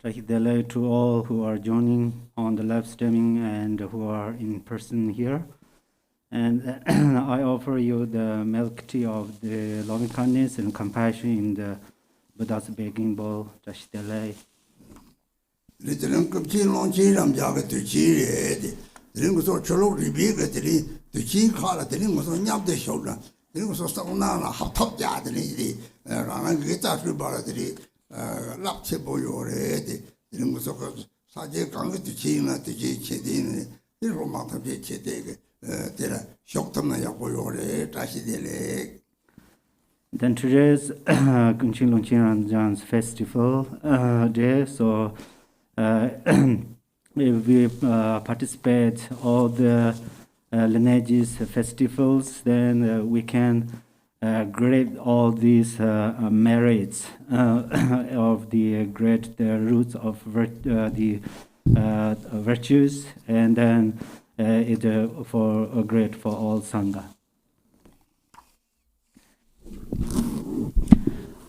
Trahidele to all who are joining on the live streaming and who are in person here. And I offer you the milk tea of the loving kindness and compassion in the Buddha's begging bowl. Trahidele. Longchen Rabjam Then today's Longchen Rabjam's festival day, so if we participate all the lineages festivals, then we can grab all these merits of the great roots of the virtues, and then it for great for all sangha.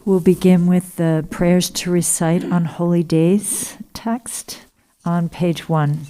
We'll begin with the prayers to recite on holy days text on page 1.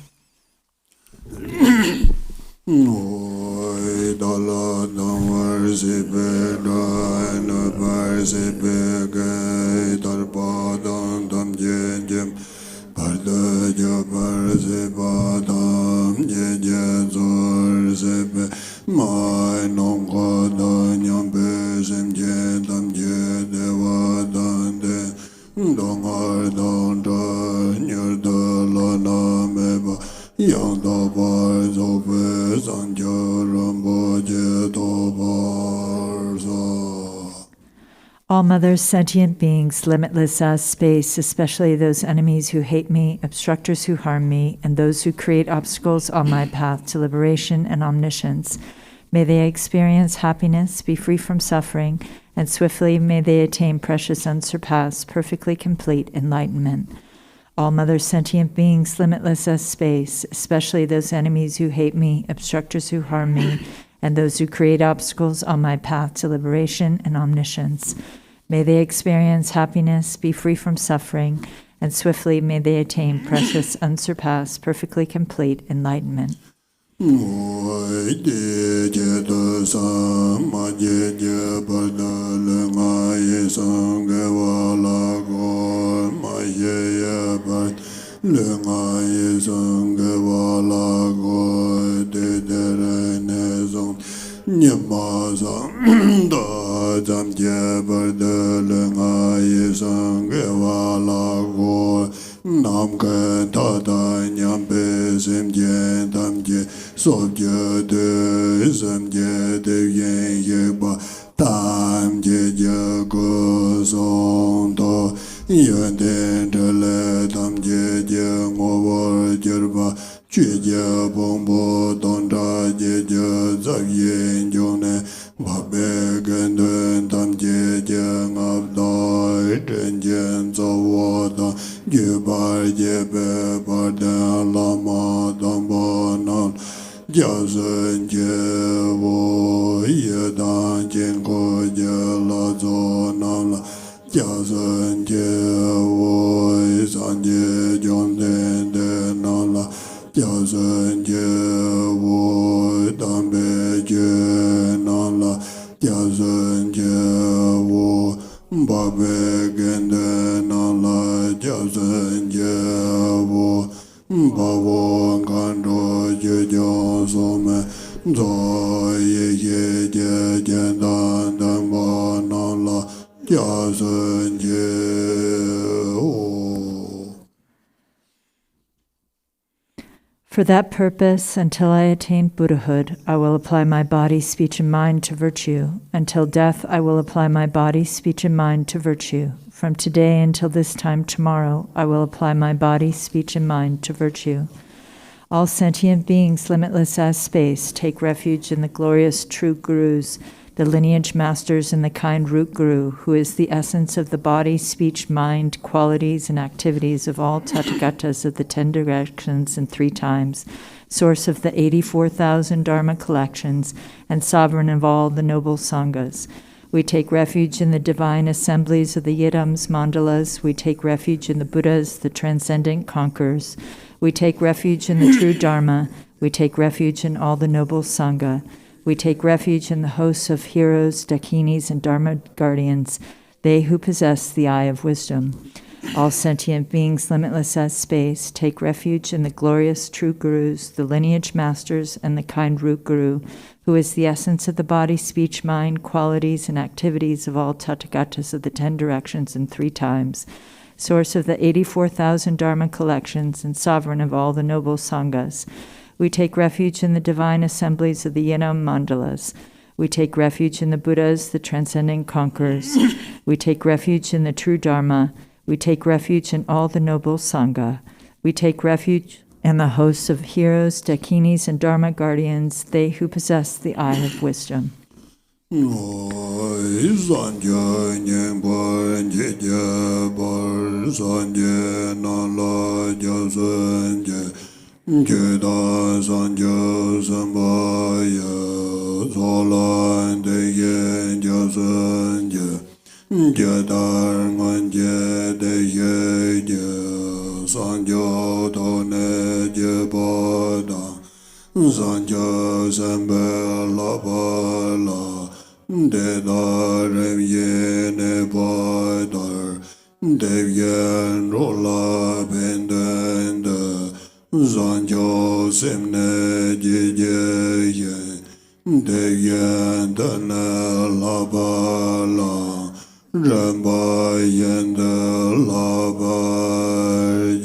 All mothers, sentient beings, limitless as space, especially those enemies who hate me, obstructors who harm me, and those who create obstacles on my path to liberation and omniscience, may they experience happiness, be free from suffering, and swiftly may they attain precious, unsurpassed, perfectly complete enlightenment. All mothers, sentient beings, limitless as space, especially those enemies who hate me, obstructors who harm me, and those who create obstacles on my path to liberation and omniscience, may they experience happiness, be free from suffering, and swiftly may they attain precious, unsurpassed, perfectly complete enlightenment. Nyingma da jam je bar de le nga ye sang ge wa la go nam ge ta da nyam be sim je dam je so je de sim je de yen ye ba tam je je go song do ye de le tam je je ngo wa je ba Chue jia bong bo dong da jie jia zab yin jong ne ba be gen duen tam jie jia ngab da zhen jian zo wo da jie ba jie be ba da la ma dong bo nan jia zhen jie wo ye dan jin ko jie la zo nan la jia zhen jie wo san jie jong den de nan la Jia zhen jie wo dan bei jie nan la Jia zhen jie wo ba bei gen de nan la Jia zhen jie wo ba wo gan zhuo jie jiao su me zhuo ye ye jie jian dan dan ba nan la Jia zhen jie wo. For that purpose, until I attain Buddhahood, I will apply my body, speech, and mind to virtue. Until death, I will apply my body, speech, and mind to virtue. From today until this time tomorrow, I will apply my body, speech, and mind to virtue. All sentient beings, limitless as space, take refuge in the glorious true gurus, the lineage masters and the kind root guru, who is the essence of the body, speech, mind, qualities, and activities of all Tathagatas of the 10 directions and 3 times, source of the 84,000 Dharma collections, and sovereign of all the noble Sanghas. We take refuge in the divine assemblies of the Yidams, Mandalas. We take refuge in the Buddhas, the transcendent conquerors. We take refuge in the true Dharma. We take refuge in all the noble Sangha. We take refuge in the hosts of heroes, dakinis, and Dharma guardians, they who possess the eye of wisdom. All sentient beings, limitless as space, take refuge in the glorious true gurus, the lineage masters, and the kind root guru, who is the essence of the body, speech, mind, qualities, and activities of all Tathagatas of the 10 directions and 3 times, source of the 84,000 Dharma collections, and sovereign of all the noble Sanghas. We take refuge in the divine assemblies of the Yidam Mandalas. We take refuge in the Buddhas, the transcendent conquerors. We take refuge in the true Dharma. We take refuge in all the noble Sangha. We take refuge in the hosts of heroes, dakinis, and Dharma guardians, they who possess the eye of wisdom. Jeda Sanja Sambaya Solan Deyen Jasanja Jedar Manje Deyeja Sanja Tone Jebada Sanja Sambe Labala Dedar Yene Badar Devyen Rola Pendenda Zanjo Simne Jijeye Deyen Dana Labala Ramba Yenda Labaye.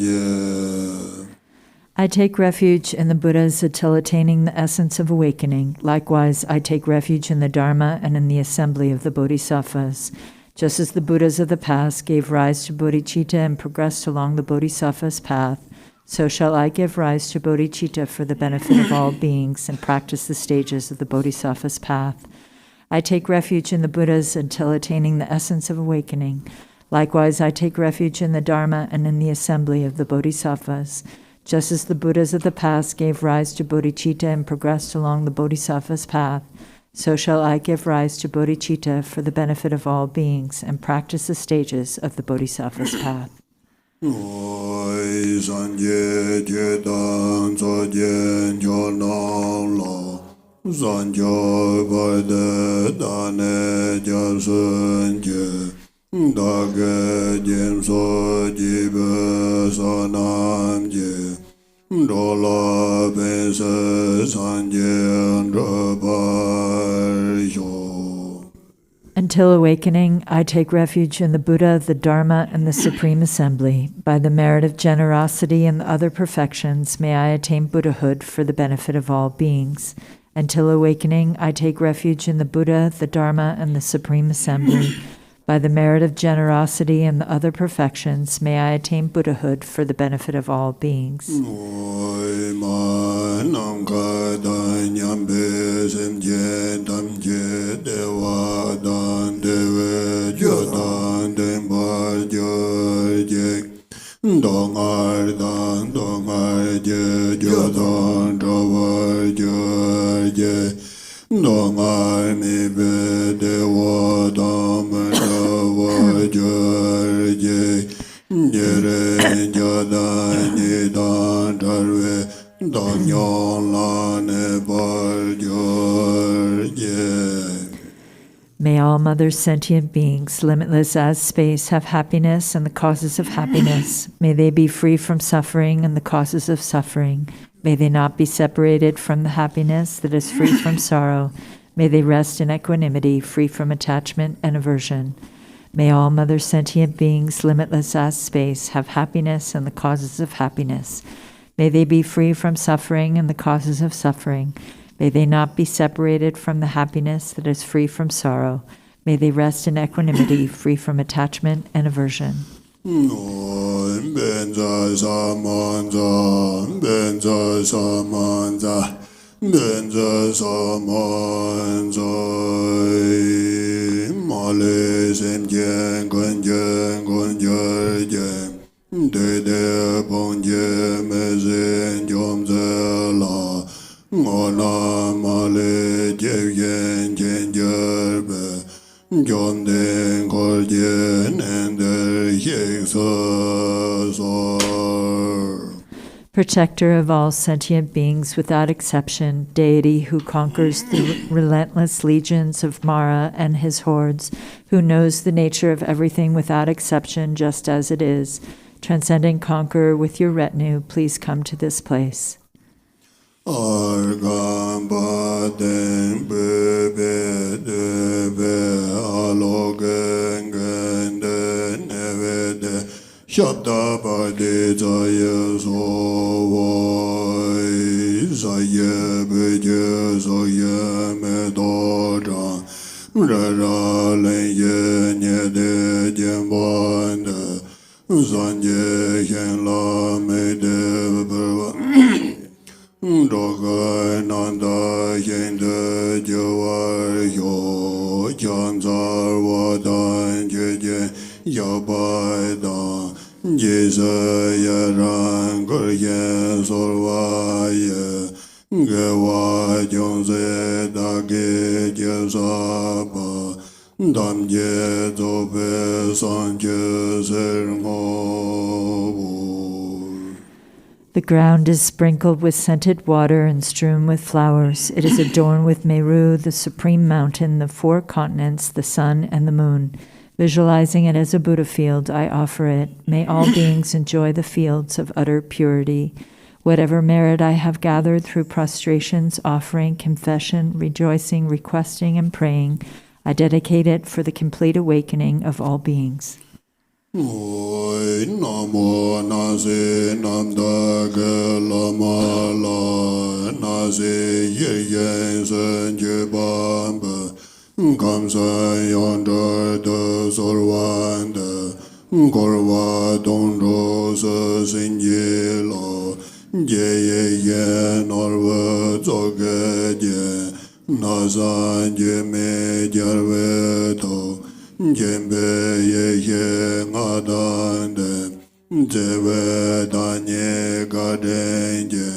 I take refuge in the Buddhas until attaining the essence of awakening. Likewise, I take refuge in the Dharma and in the assembly of the Bodhisattvas. Just as the Buddhas of the past gave rise to bodhicitta and progressed along the Bodhisattva's path, so shall I give rise to bodhicitta for the benefit of all beings and practice the stages of the Bodhisattva's path. I take refuge in the Buddhas until attaining the essence of awakening. Likewise, I take refuge in the Dharma and in the assembly of the Bodhisattvas. Just as the Buddhas of the past gave rise to bodhicitta and progressed along the Bodhisattva's path, so shall I give rise to bodhicitta for the benefit of all beings and practice the stages of the Bodhisattva's path. Oi Sanje Jedan Sojen Jonang Lo Sanjo Bade Dane Jasunje Dage Jem So Jibe Sanamje Dola Bese Sanje Rabayo. Until awakening, I take refuge in the Buddha, the Dharma, and the Supreme Assembly. By the merit of generosity and the other perfections, may I attain Buddhahood for the benefit of all beings. Until awakening, I take refuge in the Buddha, the Dharma, and the Supreme Assembly. By the merit of generosity and the other perfections, may I attain Buddhahood for the benefit of all beings. Dongar mi bede wadam wajarje jere jadani dan tarve danyolane barjarje. May all mother sentient beings, limitless as space, have happiness and the causes of happiness. May they be free from suffering and the causes of suffering. May they not be separated from the happiness that is free from sorrow. May they rest in equanimity, free from attachment and aversion. May all mother sentient beings, limitless as space, have happiness and the causes of happiness. May they be free from suffering and the causes of suffering. May they not be separated from the happiness that is free from sorrow. May they rest in equanimity, free from attachment and aversion. Benza samanza, benza samanza, Benza Saman Zai Male Sem Jen Gun Jar Jen Dede Pong Je Mezen Jom Zela Ngona Male Jev Yen Jen Jarbe Jom Den Kol Jen Ender Yek Sar. Protector of all sentient beings without exception, deity who conquers the relentless legions of Mara and his hordes, who knows the nature of everything without exception just as it is, transcendent conqueror with your retinue, please come to this place. Argam Baden Bebe Debe Alogen Gende Nevede Shabda Bade Zaya Sovai Zaya Beje Zaya Medoja Rara Lenye Nyede Jembande Zanje Yen La Mede Berwa Doga Nanda Yende Jawar Yo Janzar Wadan Jeje Yabaida Jeza Yaran Gurye Sorvaye Gewa Jonze Dage Jezaba Damje Zobe Sanje Sermo. The ground is sprinkled with scented water and strewn with flowers. It is adorned with Meru, the supreme mountain, the four continents, the sun, and the moon. Visualizing it as a Buddha field, I offer it. May all beings enjoy the fields of utter purity. Whatever merit I have gathered through prostrations, offering, confession, rejoicing, requesting, and praying, I dedicate it for the complete awakening of all beings. Oi namo nase namda ge lama la nase ye sen je bamba kamsa yonder de sorwanda korwa dongro se sinje lo ye norwa zoge je nasa je me jarve to Jembe ye ngadande Jeve danye gadenje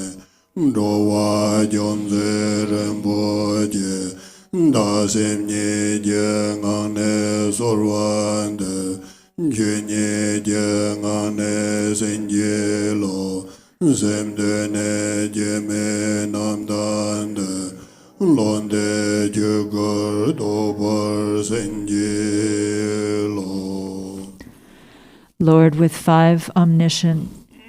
Dowa jonze Rinpoche Dasemnye je ngane sorwande Jenye je ngane senjelo Semdene jeme namdande Londe Jugur Dobar Senjelo. Lord, with five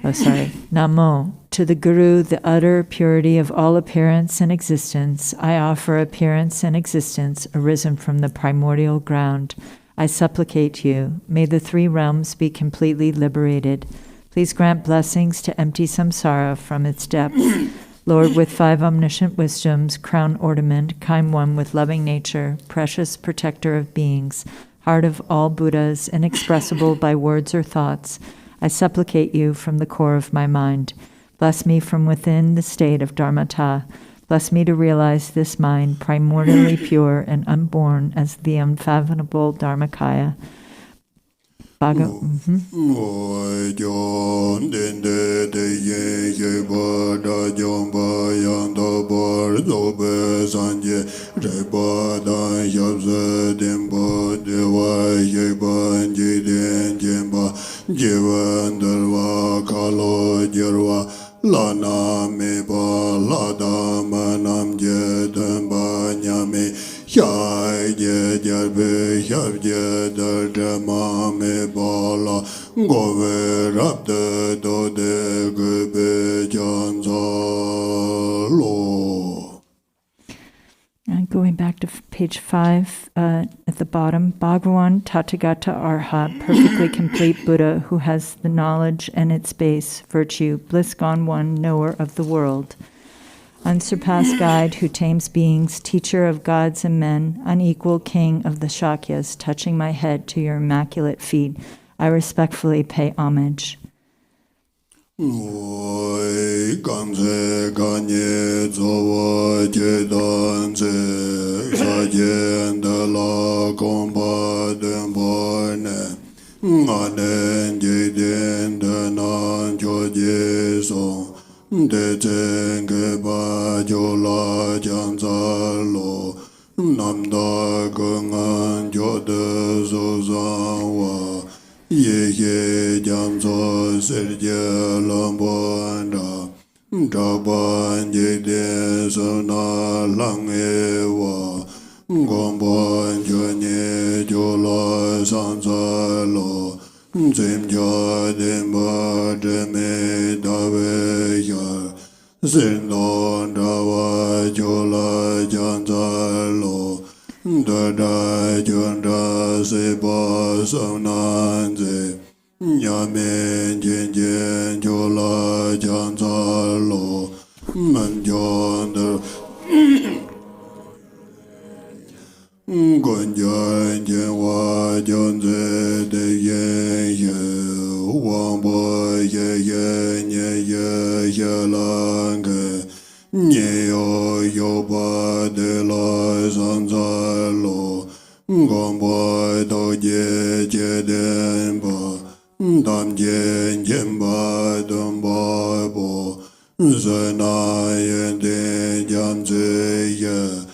Namo, to the Guru, the utter purity of all appearance and existence, I offer appearance and existence arisen from the primordial ground. I supplicate you, may the three realms be completely liberated. Please grant blessings to empty samsara from its depths. Lord, with five omniscient wisdoms, crown ornament, kind one with loving nature, precious protector of beings, heart of all Buddhas, inexpressible by words or thoughts, I supplicate you from the core of my mind. Bless me from within the state of Dharmata. Bless me to realize this mind, primordially pure and unborn as the unfathomable Dharmakaya. Oi John Dende de ye Bada Jomba Yanda Bar Zobe Sanje Rebada Yabza Demba Dewa Ye Banji Den Jemba Jivandarwa Kalo Jirwa Lana Meba Lada Manam Jedamba Nyame Shai Jarbe Shabje Dardama Mebala Gove Rabde Dode Gube Janzalo. And going back to page 5, at the bottom, Bhagawan Tathagata Arhat, perfectly complete Buddha who has the knowledge and its base, virtue, bliss gone one, knower of the world. Unsurpassed guide who tames beings, teacher of gods and men, unequal king of the Shakyas, touching my head to your immaculate feet, I respectfully pay homage. Oi kanse kanye zowa chedanse sajen de la kompa denborne ngaden jiden de nan choje so de chenge ba jola janzalo namda gungan jode zozawa ye ye jamzo serje lambonda daban ye de sona langewa gomban jonye jola sanzalo zemja demba deme daveya zendon dawa jola janzalo Dada Junda Seba Saunanze Nyamen Jen Jola Janzalo Manjon Gonjan Jenwa Jonze De Ye Wambo Ye Lange Neo yoba de la zanzalo, gomba do je denba, dam jen jemba dumba bo, zana yende janze ye,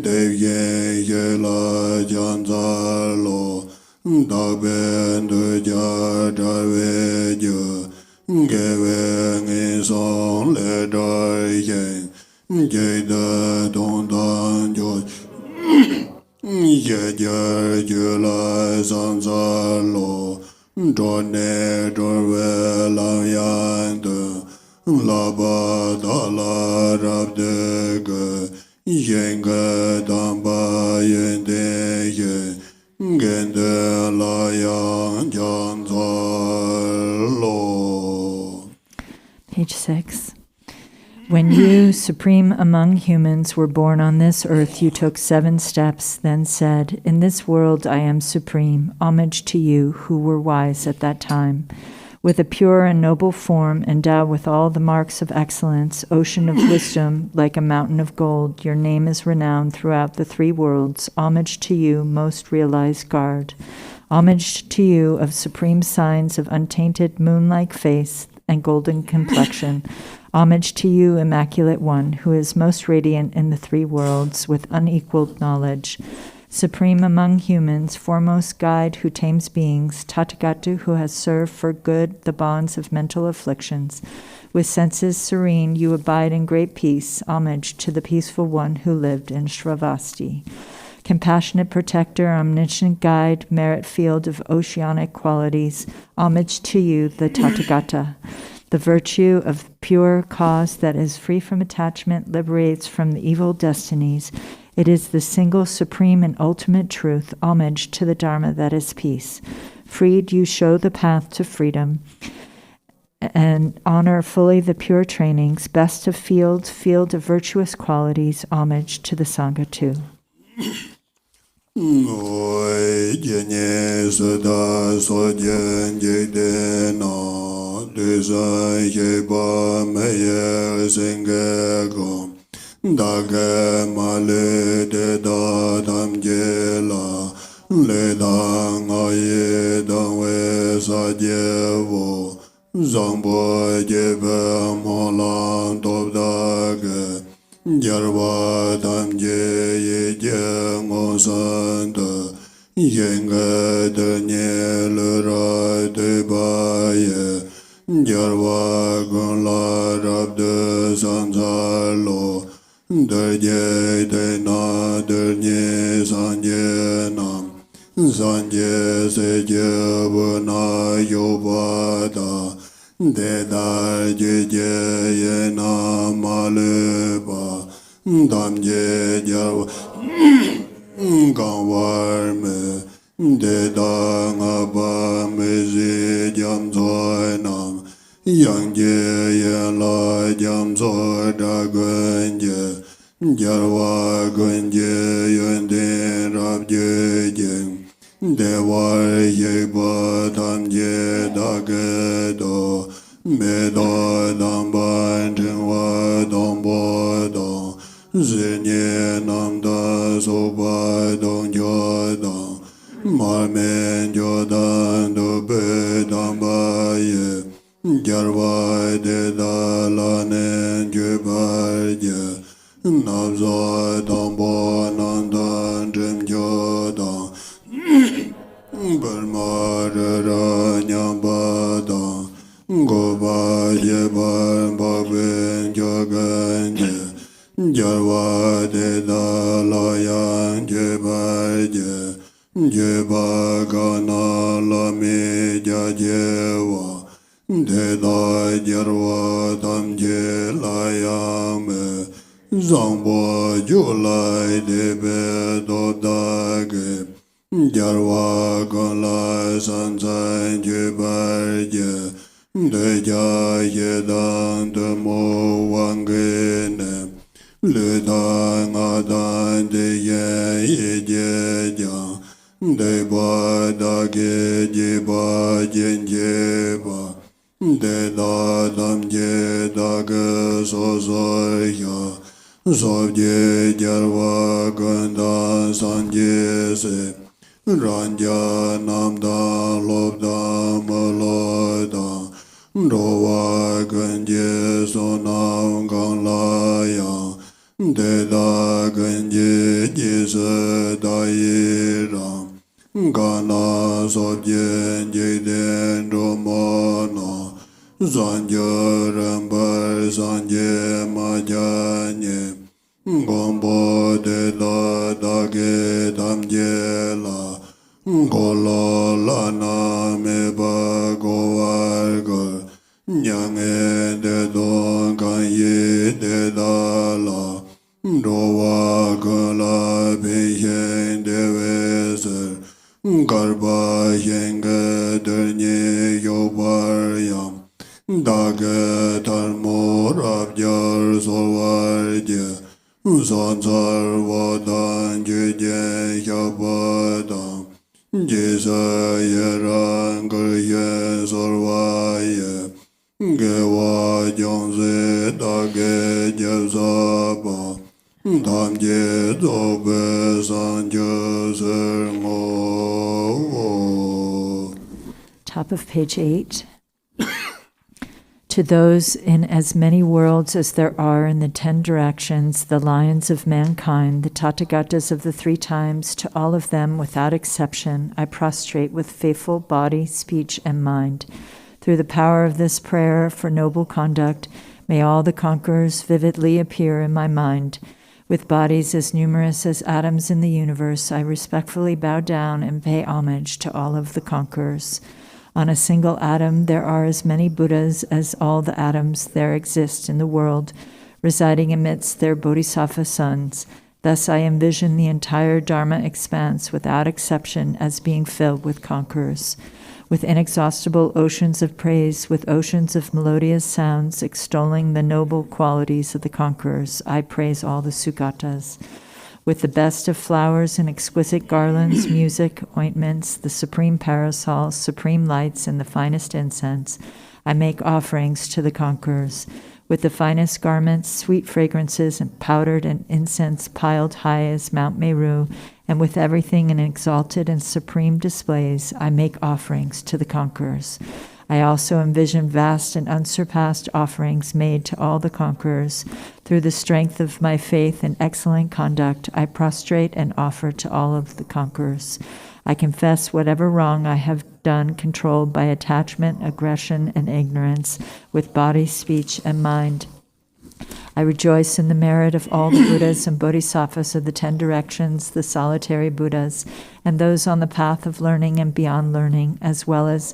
dev ye la janzalo, daben de jadawe je, geveng ison le daryen, Jada don dan jo ye la zanzalo done dorwe la yande la ba da la rab de ge yenga damba yende ye gende la yan janzalo. Page 6. When you, supreme among humans, were born on this earth, you took 7 steps, then said, "In this world I am supreme. Homage to you, who were wise at that time. With a pure and noble form, endowed with all the marks of excellence, ocean of wisdom, like a mountain of gold, your name is renowned throughout the 3 worlds. Homage to you, most realized guard. Homage to you of supreme signs of untainted moon-like face and golden complexion. Homage to you, Immaculate One, who is most radiant in the 3 worlds with unequaled knowledge. Supreme among humans, foremost guide who tames beings, Tathagata who has served for good the bonds of mental afflictions. With senses serene, you abide in great peace. Homage to the peaceful one who lived in Shravasti. Compassionate protector, omniscient guide, merit field of oceanic qualities. Homage to you, the Tathagata. The virtue of pure cause that is free from attachment liberates from the evil destinies. It is the single supreme and ultimate truth. Homage to the Dharma that is peace. Freed, you show the path to freedom and honor fully the pure trainings. Best of field of virtuous qualities. Homage to the Sangha too. Oi jenye sada sojen jede na desa yeba meye sengego dage male de da dam jela le dang aye dangwe sa jevo zambo jebe molan top dage Jarva damje ye jengo santa yenga danye lura de baye Jarva gunla rabde sanzalo derje de na dernye sanje nam sanje se jebuna yobada Dedar jeje ye na maleba damje jawa gawar me deda ngaba mezi jam zoy nam yang je ye la jam zoy da gunje jarwa gunje yende rab jeje Dewa ye ba tam je da ge do me do dam ban chen wa dong bo dong zin ye nam da so ba dong jo dong ma men jo dan do be dam ba ye jar wa de da la nen je ba ye nam zo dong bo nam dan chen jo dong bar ma ra nyam ba dong go ba ye ba ba ben jo gan ye jar wa de da la yan je ba ye ba ga na la me ja je wa de da jar wa dam je la ya me zang bo ju lai de be do da ge jar wa ga la san san je ba ye de ja ye dan de mo wang ge ne le da nga dan de ye ye je ja de ba da ge je ba jen je ba de da dam je da ge so so ya so je jar wa gan da san je se ran ja nam da lob da ma lo da do wa gan je so nam gang la ya de da gan je je se da yi ram ga na so je je den do mo no zan je ram ba san je ma ja nye gom bo de da ge dam je la go lo la na me ba go war go nyang e de do gan ye de da la do wa go la be yen de we ser gar ba yen ge de nye yo bar yam da ge tar mo rab jar so war je san sar wa dan je je ya ba da je sa ye ran ge ye sor wa ye ge wa jong se da ge je sa ba dam je do be san je ser mo. Top of page 8. To those in as many worlds as there are in the 10 directions, the lions of mankind, the Tathagatas of the 3 times, to all of them without exception, I prostrate with faithful body, speech, and mind. Through the power of this prayer for noble conduct, may all the conquerors vividly appear in my mind. With bodies as numerous as atoms in the universe, I respectfully bow down and pay homage to all of the conquerors. On a single atom, there are as many Buddhas as all the atoms there exist in the world, residing amidst their bodhisattva sons. Thus I envision the entire Dharma expanse without exception as being filled with conquerors. With inexhaustible oceans of praise, with oceans of melodious sounds extolling the noble qualities of the conquerors, I praise all the Sugatas. With the best of flowers and exquisite garlands, music, ointments, the supreme parasols, supreme lights, and the finest incense, I make offerings to the conquerors. With the finest garments, sweet fragrances, and powdered and incense piled high as Mount Meru, and with everything in exalted and supreme displays, I make offerings to the conquerors. I also envision vast and unsurpassed offerings made to all the conquerors. Through the strength of my faith and excellent conduct, I prostrate and offer to all of the conquerors. I confess whatever wrong I have done controlled by attachment, aggression, and ignorance, with body, speech, and mind. I rejoice in the merit of all the Buddhas and Bodhisattvas of the 10 directions, the solitary Buddhas, and those on the path of learning and beyond learning, as well as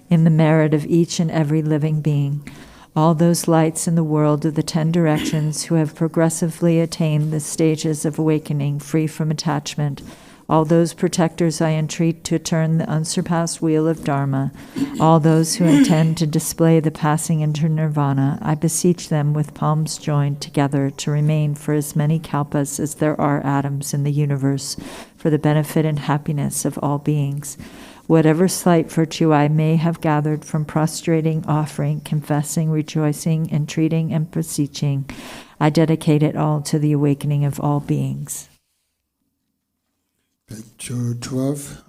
in the merit of each and every living being. All those lights in the world of the 10 directions who have progressively attained the stages of awakening free from attachment, all those protectors I entreat to turn the unsurpassed wheel of Dharma, all those who intend to display the passing into nirvana, I beseech them with palms joined together to remain for as many kalpas as there are atoms in the universe, for the benefit and happiness of all beings. Whatever slight virtue I may have gathered from prostrating, offering, confessing, rejoicing, entreating, and beseeching, I dedicate it all to the awakening of all beings. Picture 12.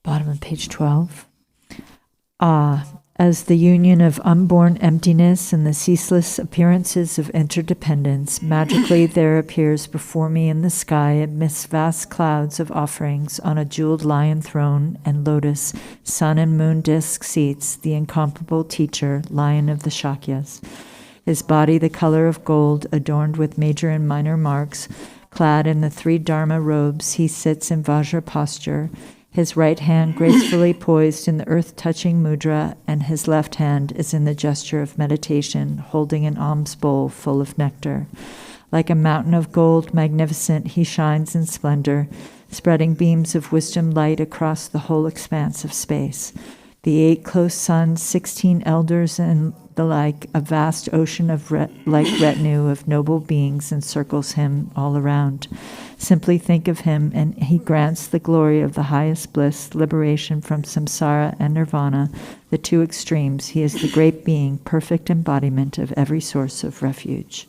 Bottom of page 12. Ah, as the union of unborn emptiness and the ceaseless appearances of interdependence, magically there appears before me in the sky amidst vast clouds of offerings on a jeweled lion throne and lotus, sun and moon disk seats, the incomparable teacher, lion of the Shakyas. His body the color of gold, adorned with major and minor marks, clad in the 3 Dharma robes, he sits in Vajra posture, his right hand gracefully poised in the earth-touching mudra, and his left hand is in the gesture of meditation, holding an alms bowl full of nectar. Like a mountain of gold, magnificent, he shines in splendor, spreading beams of wisdom light across the whole expanse of space. The 8 close sons, 16 elders, and the like, a vast ocean of like retinue of noble beings encircles him all around. Simply think of him, and he grants the glory of the highest bliss, liberation from samsara and nirvana, the 2 extremes. He is the great being, perfect embodiment of every source of refuge.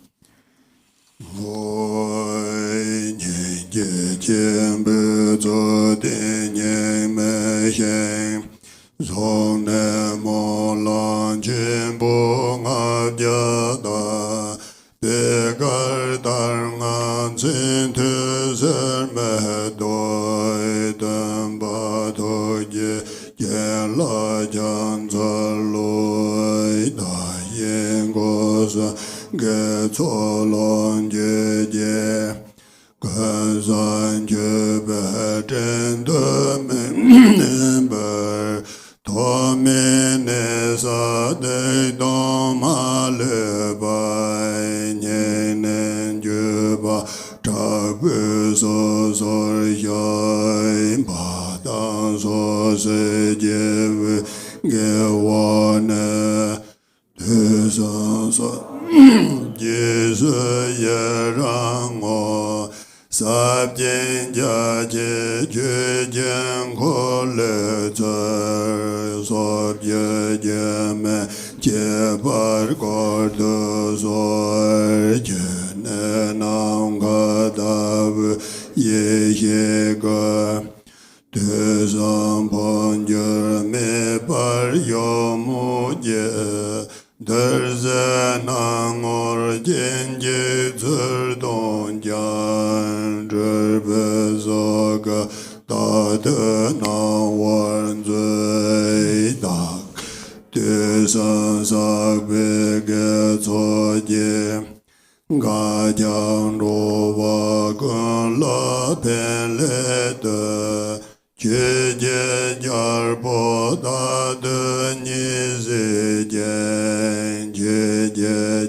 jang ro wa gun la pen le de che je jar bo da de ni ze je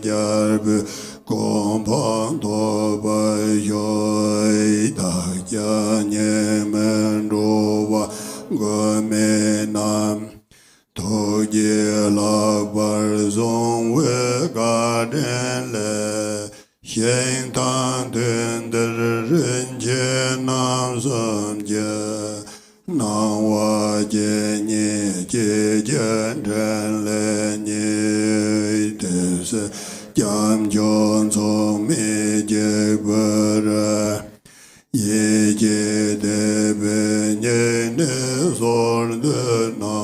jar bu gong pang to ba yo da ja ne men ro wa go me nam to ye la bar zong we ga den le xian tan den de ren je nam sam je nang wa je ni je jen ren le ni de se jam jon song me je ba ra ye je de be ne ne son de na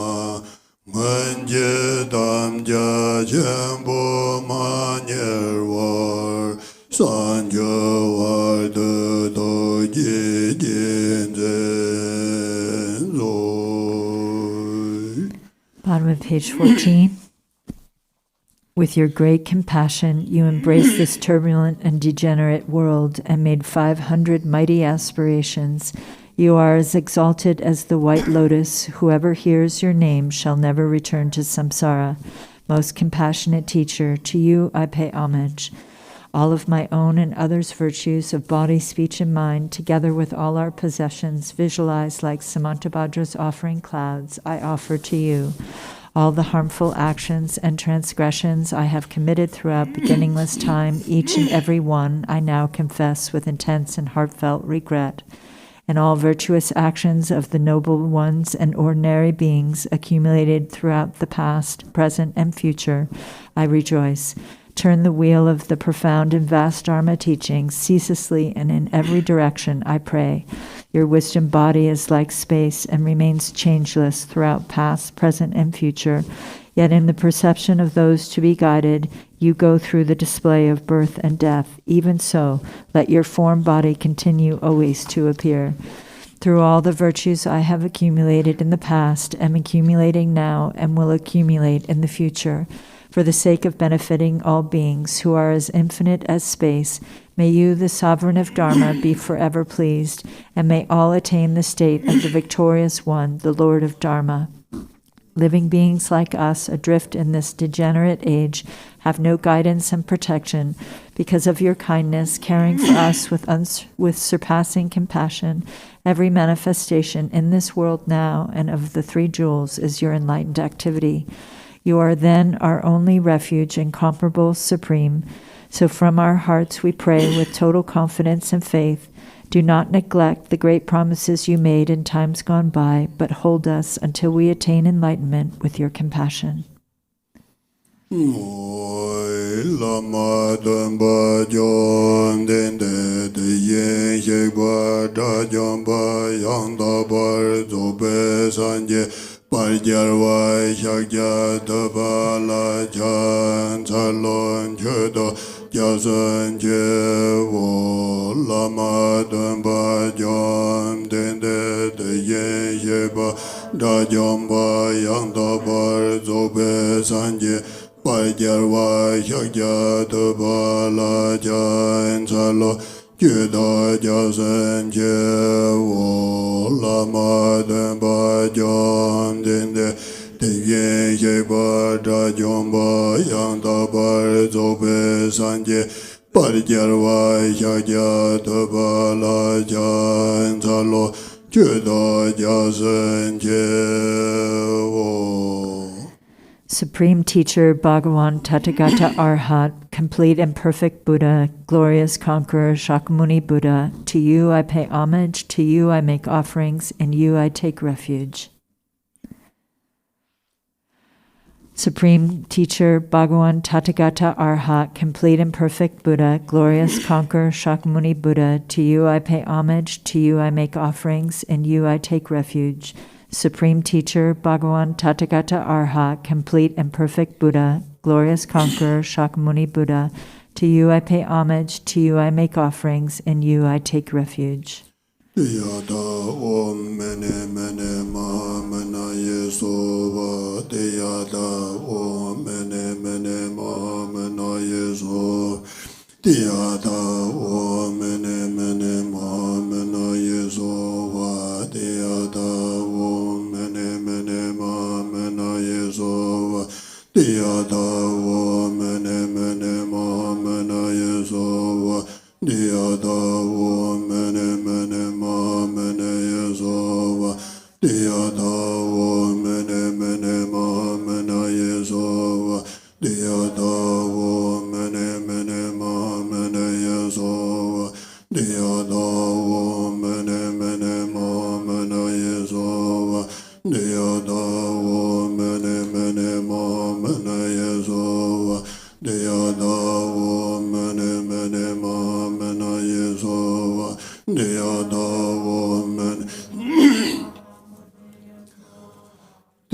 wen je dam ja chen bo ma nye war san je war de do ye jen zen zo. Bottom of page 14. With your great compassion, you embraced this turbulent and degenerate world and made 500 mighty aspirations. You are as exalted as the white lotus. Whoever hears your name shall never return to samsara. Most compassionate teacher, to you I pay homage. All of my own and others' virtues of body, speech, and mind, together with all our possessions, visualized like Samantabhadra's offering clouds, I offer to you. All the harmful actions and transgressions I have committed throughout beginningless time, each and every one, I now confess with intense and heartfelt regret. And all virtuous actions of the noble ones and ordinary beings accumulated throughout the past, present, and future, I rejoice. Turn the wheel of the profound and vast Dharma teachings ceaselessly and in every direction, I pray. Your wisdom body is like space and remains changeless throughout past, present, and future. Yet in the perception of those to be guided, you go through the display of birth and death. Even so, let your form body continue always to appear. Through all the virtues I have accumulated in the past, am accumulating now, and will accumulate in the future. For the sake of benefiting all beings who are as infinite as space, may you, the sovereign of Dharma, be forever pleased, and may all attain the state of the victorious one, the Lord of Dharma. Living beings like us, adrift in this degenerate age, have no guidance and protection. Because of your kindness, caring for us with surpassing compassion, every manifestation in this world now and of the three jewels is your enlightened activity. You are then our only refuge, incomparable, supreme. So from our hearts we pray with total confidence and faith. Do not neglect the great promises you made in times gone by, but hold us until we attain enlightenment with your compassion. Parjarvai Shakya Tapala Chan Salon Chodo Jasan Chevo Lama Dhampa Jom Dende Yen Sheba Dajomba Yang Tapar Zobe Sanje Parjarvai Shakya Tapala Chan Salon Chodo Jasan Chevo Lama Dhampa Jom Dende Yen Sheba Dajomba Yang Tapar Zobe Sanje Parjarvai Shakya Tapala Chan Salon Chodo Jasan Chevo. Supreme Teacher, Bhagavan Tathagata Arhat, complete and perfect Buddha, glorious conqueror, Shakyamuni Buddha, to you I pay homage, to you I make offerings, in you I take refuge. Supreme Teacher, Bhagavan Tathagata Arhat, complete and perfect Buddha, glorious conqueror, Shakyamuni Buddha, to you I pay homage, to you I make offerings, in you I take refuge. Supreme Teacher, Bhagavan Tathagata Arhat, complete and perfect Buddha, glorious conqueror, Shakyamuni Buddha, to you I pay homage, to you I make offerings, in you I take refuge. Yada Om Mene Mene Ma Mena Yesova Yada Om Mene Mene Ma Mena Yesova Yada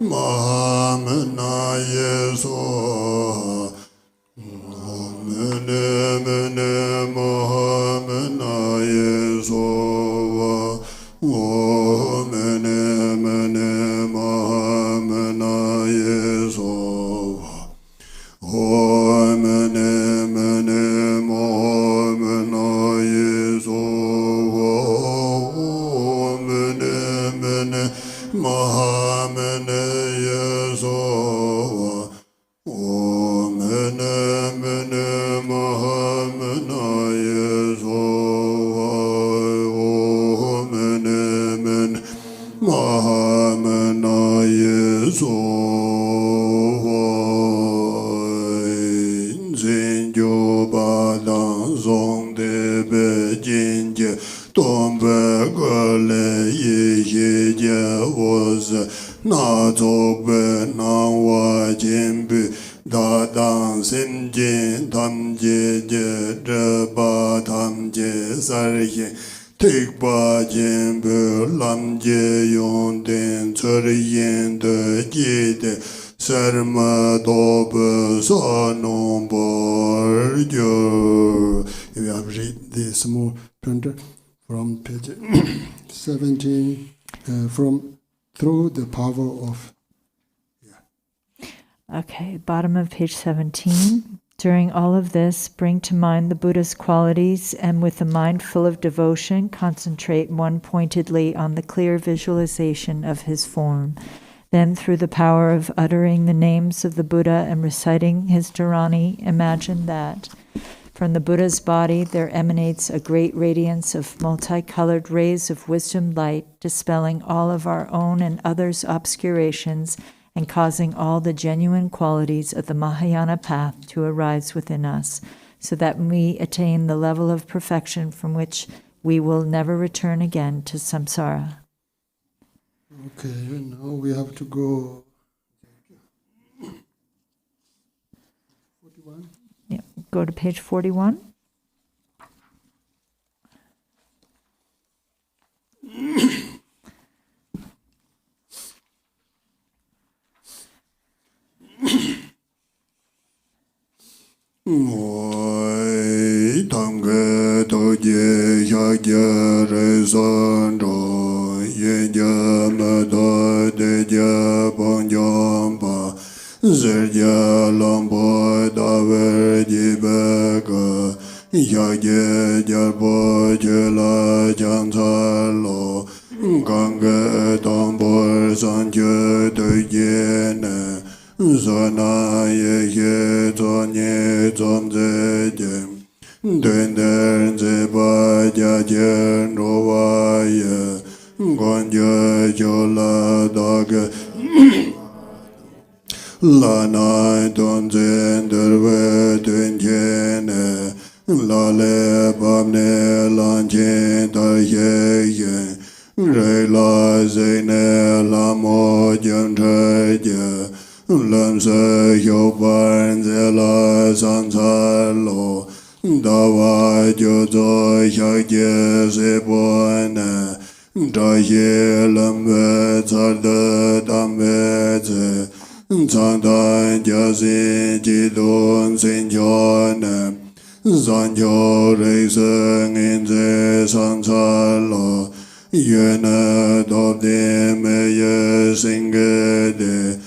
Mahamana Yeso Mene Mene Mahamana Yeso Mene Mene Mahamana Yeso Mene Mene Mahamana Yeso Mene Mene Mahamana Yeso Mene Mene Mahamana Yeso Mene Mene Mahamana Yeso Zinjo Badan Zong De Be Jinje Tombe Gale Ye Je Was Na Zogbe Na Wa Jimbi Da Dan Sim Jin Tam Je Je De Ba Tam Je Sar Ye Tik Ba Jimbi Lam Je Yon Den Chur Yin De Ji De Sarma Dobe Sa Non Bor Jo. We have read the small printer from page 17 from through the power of. Okay, bottom of page 17. During all of this, bring to mind the Buddha's qualities and with a mind full of devotion, concentrate one pointedly on the clear visualization of his form. Then, through the power of uttering the names of the Buddha and reciting his dharani, imagine that from the Buddha's body there emanates a great radiance of multicolored rays of wisdom light, dispelling all of our own and others' obscurations and causing all the genuine qualities of the Mahayana path to arise within us, so that we attain the level of perfection from which we will never return again to samsara. Okay, now we have to go 41. Yeah, go to page 41. Moi Tange Toje Shagya Resandro Yenja Mada Deja Ponjamba Zerja Lambo Daver Jibeka Shagya Jarbo Jela Jansalo Gange Tambor Sanche Tejene Zona Ye Zonye Zomze Dender Zeba Jajen Rovaye Gonja Jola Dage Lana Donzen Derve Tunjene Lale Bamne Lanchen Taye Rela Zene Lamo Jantraje Lamsa Yoban Zela Sansalo Dawa Jozo Shagye Sebone Daye Lambe Tsarda Dambeze Tsanda Jasi Jidon Sinjone Zanjo Reiseng Inze Sansalo Yene Dobde Meye Singede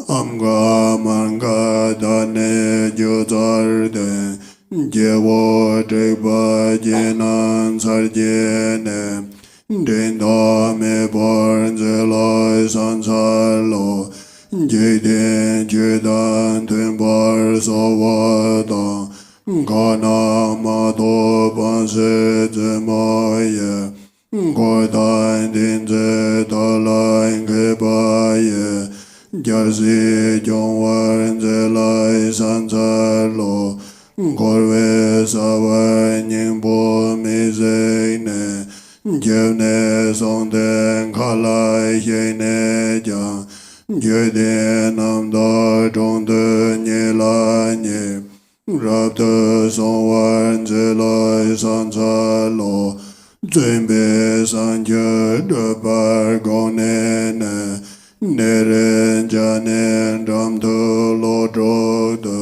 Amga Manga Dane Jotarde Jewo Treba Jenan Sarjene Denda Me Barnzela Sansalo Jeden Jedan Tembar Sawada Gana Mado Banse Zemaye Godan Dinze Dalain Kebaye Jarsi Jongwan Zelai Sansalo Gorwe Sawa Nyingbo Mizene Jevne Sonden Kalai Shene Jan Jede Namda Chongde Nyela Nye Rabde Songwan Zelai Sansalo Zembe Sanje Debar Gonene Neren janen dam tu lo tro de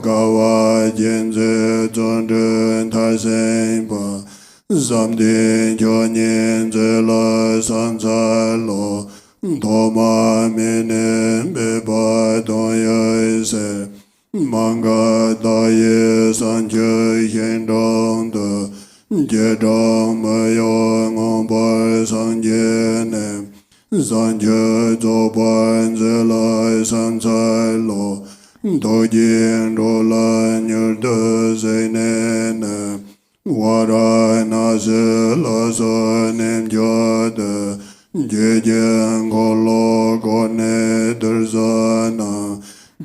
gawa jen ze zon den tar sen pa zam din jo nyen ze la san za lo do ma menen be ba don ye se manga da ye san che yen dong de je dong me yo ngong ba san je ne san je zo ban ze la san za lo do jen do la nyer de ze ne ne wa ra na ze la so nem jo de je jen go lo go ne der za na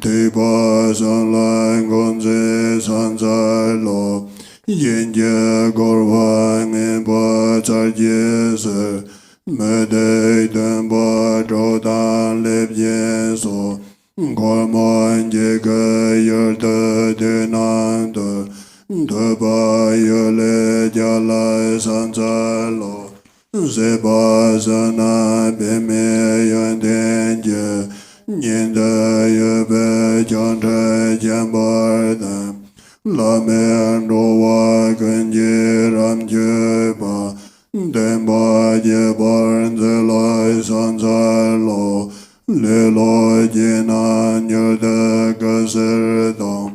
te ba san la gon ze san za lo yen je go wa nge ba cha je se me de den ba do da le bien so go mo je ge yer de nan de ba ye le ja la san za lo ze ba za na be me yan den je nyen de ye be jan de jan ba da la me do wa gen je ram je ba den ba je ba ze la san za lo le lo je na nyer de ge se dong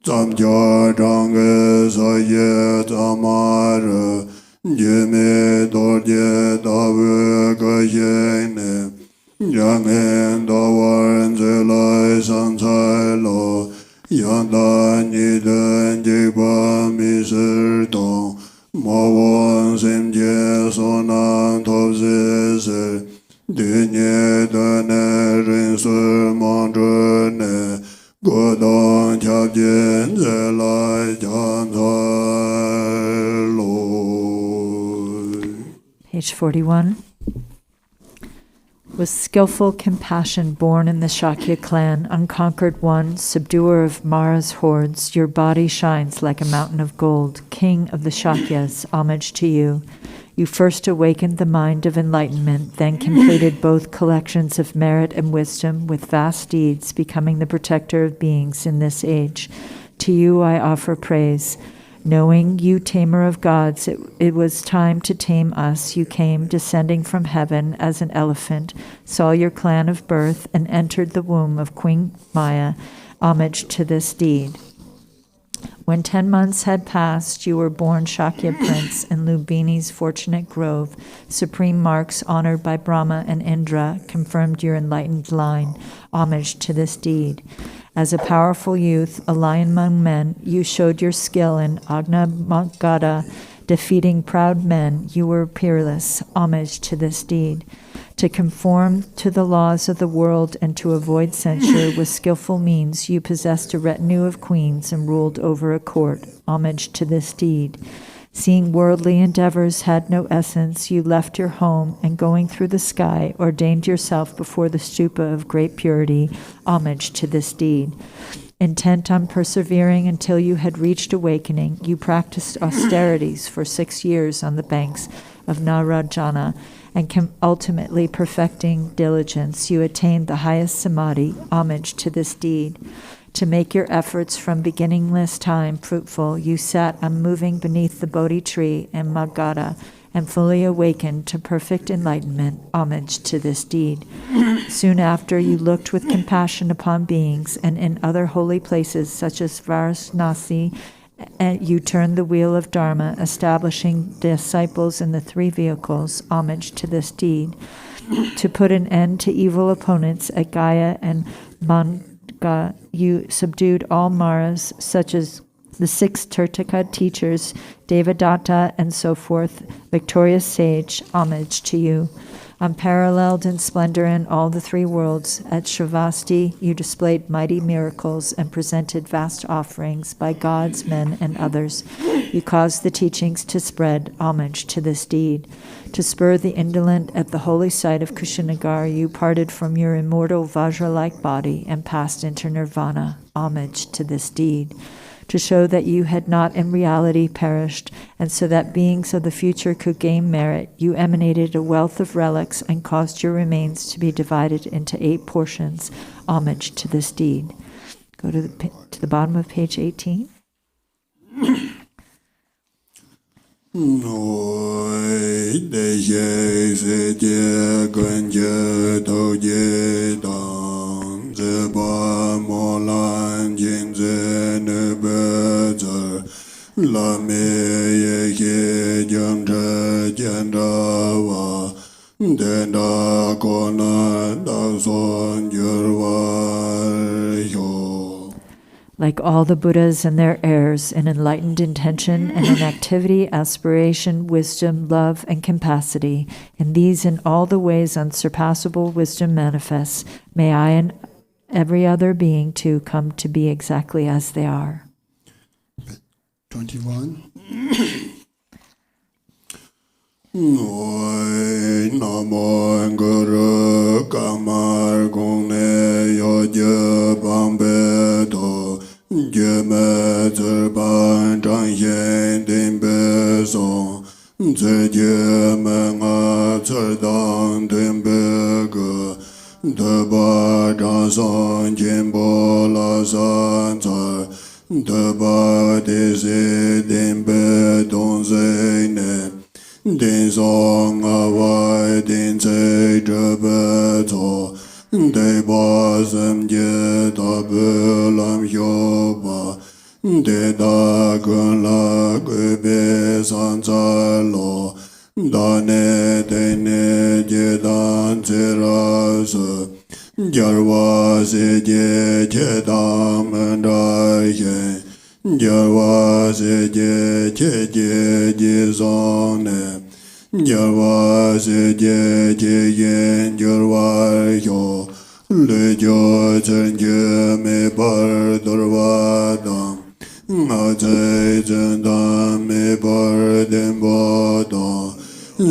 zam jia zhang ge sa ye zam ma re je me do je da we ge ye ne yang en da wan ze lai san cai lo yang da ni den ji ba mi shi dong ma wan sim je so nan to zi zi di nie de ne rin su mang zhe ne go dong qiao jian ze lai jian cai lo. Page 41. With skillful compassion born in the Shakya clan, unconquered one, subduer of Mara's hordes, your body shines like a mountain of gold. King of the Shakyas, homage to you. You first awakened the mind of enlightenment, then completed both collections of merit and wisdom with vast deeds, becoming the protector of beings in this age. To you I offer praise. Knowing you, tamer of gods, it was time to tame us. You came, descending from heaven as an elephant, saw your clan of birth, and entered the womb of Queen Maya. Homage to this deed. When 10 months had passed, you were born Shakya Prince in Lumbini's fortunate grove. Supreme marks honored by Brahma and Indra confirmed your enlightened line. Homage to this deed. As a powerful youth, a lion among men, you showed your skill in Agna-Magada, defeating proud men. You were peerless. Homage to this deed. To conform to the laws of the world and to avoid censure with skillful means, you possessed a retinue of queens and ruled over a court. Homage to this deed. Seeing worldly endeavors had no essence, you left your home and going through the sky, ordained yourself before the stupa of great purity. Homage to this deed. Intent on persevering until you had reached awakening, you practiced austerities for 6 years on the banks of Narajana, and ultimately perfecting diligence, you attained the highest samadhi. Homage to this deed. To make your efforts from beginningless time fruitful, you sat unmoving beneath the Bodhi tree in Magadha and fully awakened to perfect enlightenment. Homage to this deed. Soon after, you looked with compassion upon beings, and in other holy places such as Varanasi, you turned the wheel of Dharma, establishing disciples in the 3 vehicles. Homage to this deed. To put an end to evil opponents at Gaya and Manga, you subdued all Maras, such as the 6 Tirthaka teachers, Devadatta, and so forth. Victorious sage, homage to you. Unparalleled in splendor in all the 3 worlds, at Shravasti you displayed mighty miracles and presented vast offerings by gods, men, and others. You caused the teachings to spread. Homage to this deed. To spur the indolent at the holy site of Kushinagar, you parted from your immortal Vajra-like body and passed into nirvana. Homage to this deed. to show that you had not in reality perished, and so that beings of the future could gain merit, you emanated a wealth of relics and caused your remains to be divided into 8 portions, homage to this deed. Go to the bottom of page 18. Noi de ye se je gun je do je dang ze ba mo lan jin ze ne be zer la me ye ye jang je jan da wa de da ko na da son yer wa yo. Like all the Buddhas and their heirs, in enlightened intention and in activity, aspiration, wisdom, love, and capacity, in these and all the ways unsurpassable wisdom manifests, may I and every other being too come to be exactly as they are. 21. Noi namo guru kamar gung yo je bambe to je me zer ban zhang xian din be song zi je me nga zer dang din be ge de ba zhang song jin bo la san zer de ba de zi din be dong zi ne Din song a wai din cai zhe be to De ba sem je da be lam xiu ba De da gun la gui be san ca lo Da ne de ne je dan ce ra se Jar wa se je che da men da yen Jar wa se je che je je song ne Jar wa se je je yen jar wa yo Le jo chen je me par dor wa dam Nga cai chen dam me par den ba dam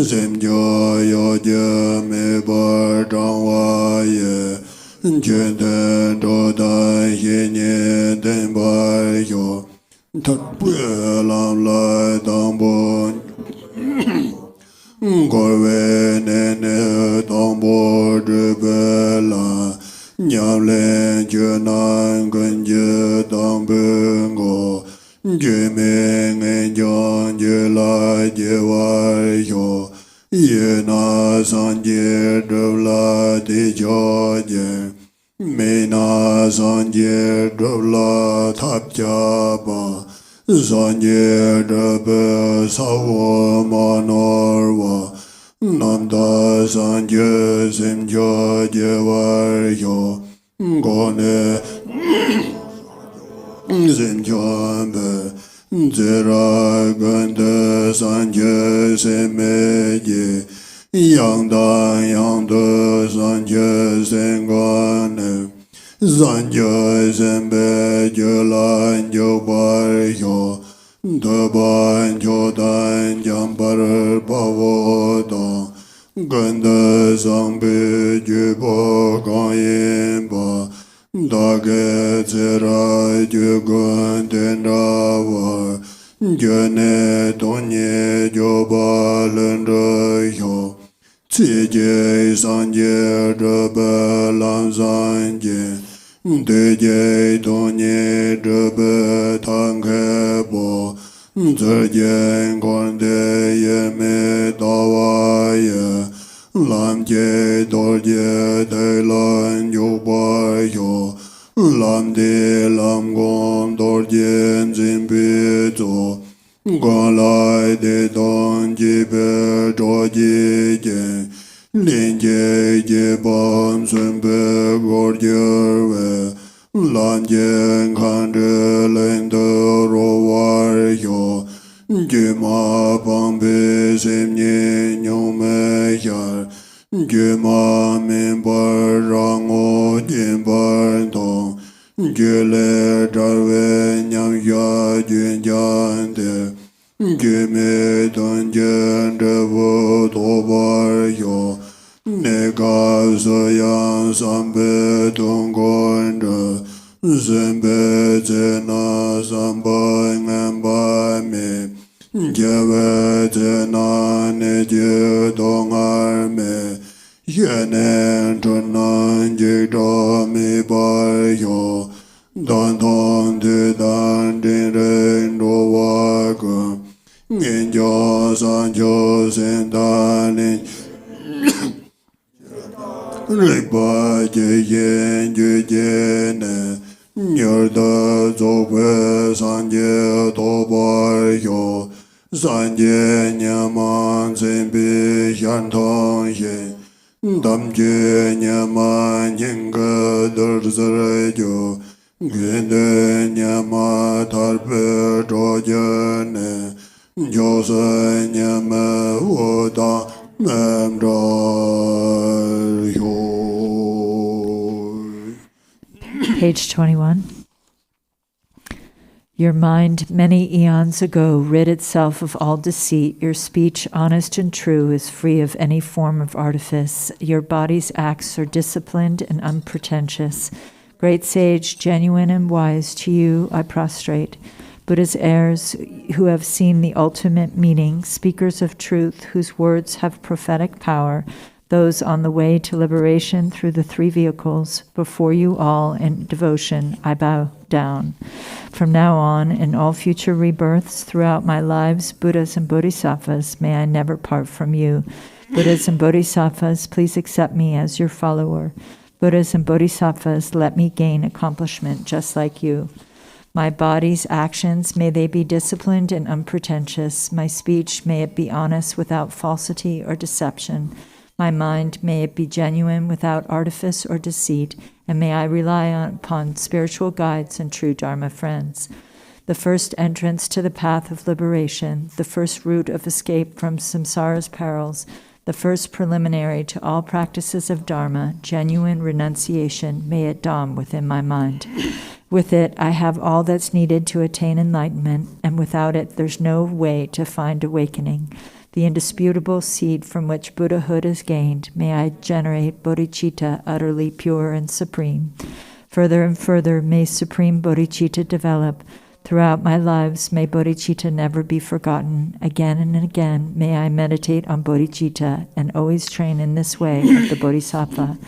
Sem jo yo je me par zhang wa ye Chen ten do dan ye nye den ba yo Tat pue lam lai dang bon Gorwe ne ne dang bo zhe be la Nyam len je nan gun je dang ben go Je me ngen jang je la je wa yo Ye na san je zhe la di jo je Me na san je zhe la tap ja ba San je zhe be sa wo ma nor wa Nam da san je sim jo je wa yo Go ne sim jo be Zera gun de san je sim me je Yang de san je sim go ne San je sim be je lan jo ba yo De ban jo dan jam par pa wo da Gun de sang be je bo gan yin ba Da ge ce ra je gun ten ra wa Je ne don ye jo ba len re yo Ci je san je zhe be lam san je De je don ye zhe be tang ke bo Zhe jian guan de ye me da wa ye Lam je do je de lan yu ba yo Lam de lam gong do jian zin bi zo Guan lai de dong ji be zhuo ji jian Lin je je bam sun be gor je we Lan jian kan zhe len de ro war yo Je ma bang be sim nye nyong me yar Je ma min bar rang o jin bar dong Je le zhar we nyam ya jun jan de Je me don jen de wo do bar yo Ne ga se yang san be dong guan zhe Zembe Zena Samba Ngamba Me Jeve Zena Neje Dongar Me Yenen Chunan Jito Mi Bar Yo Dan Don De Dan Din Ren Do Waka Ngin Jo San Jo Sen Dan Lin Ripa Je Yen Je Jene Nyar Da Zokwe San Je Do Bar Yo San Je Nyaman Sen Bi Shan Tong Yen Dam Je Nyaman Nyingma Dar Zare Jo Gende Nyama Tarpe Jo Jene Jo Se Nyama Woda Mem Dar Yo. Page 21. Your mind, many eons ago, rid itself of all deceit. Your speech, honest and true, is free of any form of artifice. Your body's acts are disciplined and unpretentious. Great sage, genuine and wise, to you I prostrate. Buddha's heirs who have seen the ultimate meaning, speakers of truth whose words have prophetic power, those on the way to liberation through the three vehicles, before you all in devotion I bow down. From now on, in all future rebirths throughout my lives, Buddhas and Bodhisattvas, may I never part from you. Buddhas and Bodhisattvas, please accept me as your follower. Buddhas and Bodhisattvas, let me gain accomplishment just like you. My body's actions, may they be disciplined and unpretentious. My speech, may it be honest without falsity or deception. My mind, may it be genuine without artifice or deceit, and may I rely upon spiritual guides and true Dharma friends. The first entrance to the path of liberation, the first route of escape from samsara's perils, the first preliminary to all practices of Dharma, genuine renunciation, may it dawn within my mind. With it, I have all that's needed to attain enlightenment, and without it, there's no way to find awakening. The indisputable seed from which Buddhahood is gained, may I generate bodhicitta utterly pure and supreme. Further and further, may supreme bodhicitta develop. Throughout my lives, may bodhicitta never be forgotten. Again and again, may I meditate on bodhicitta and always train in this way of the bodhisattva.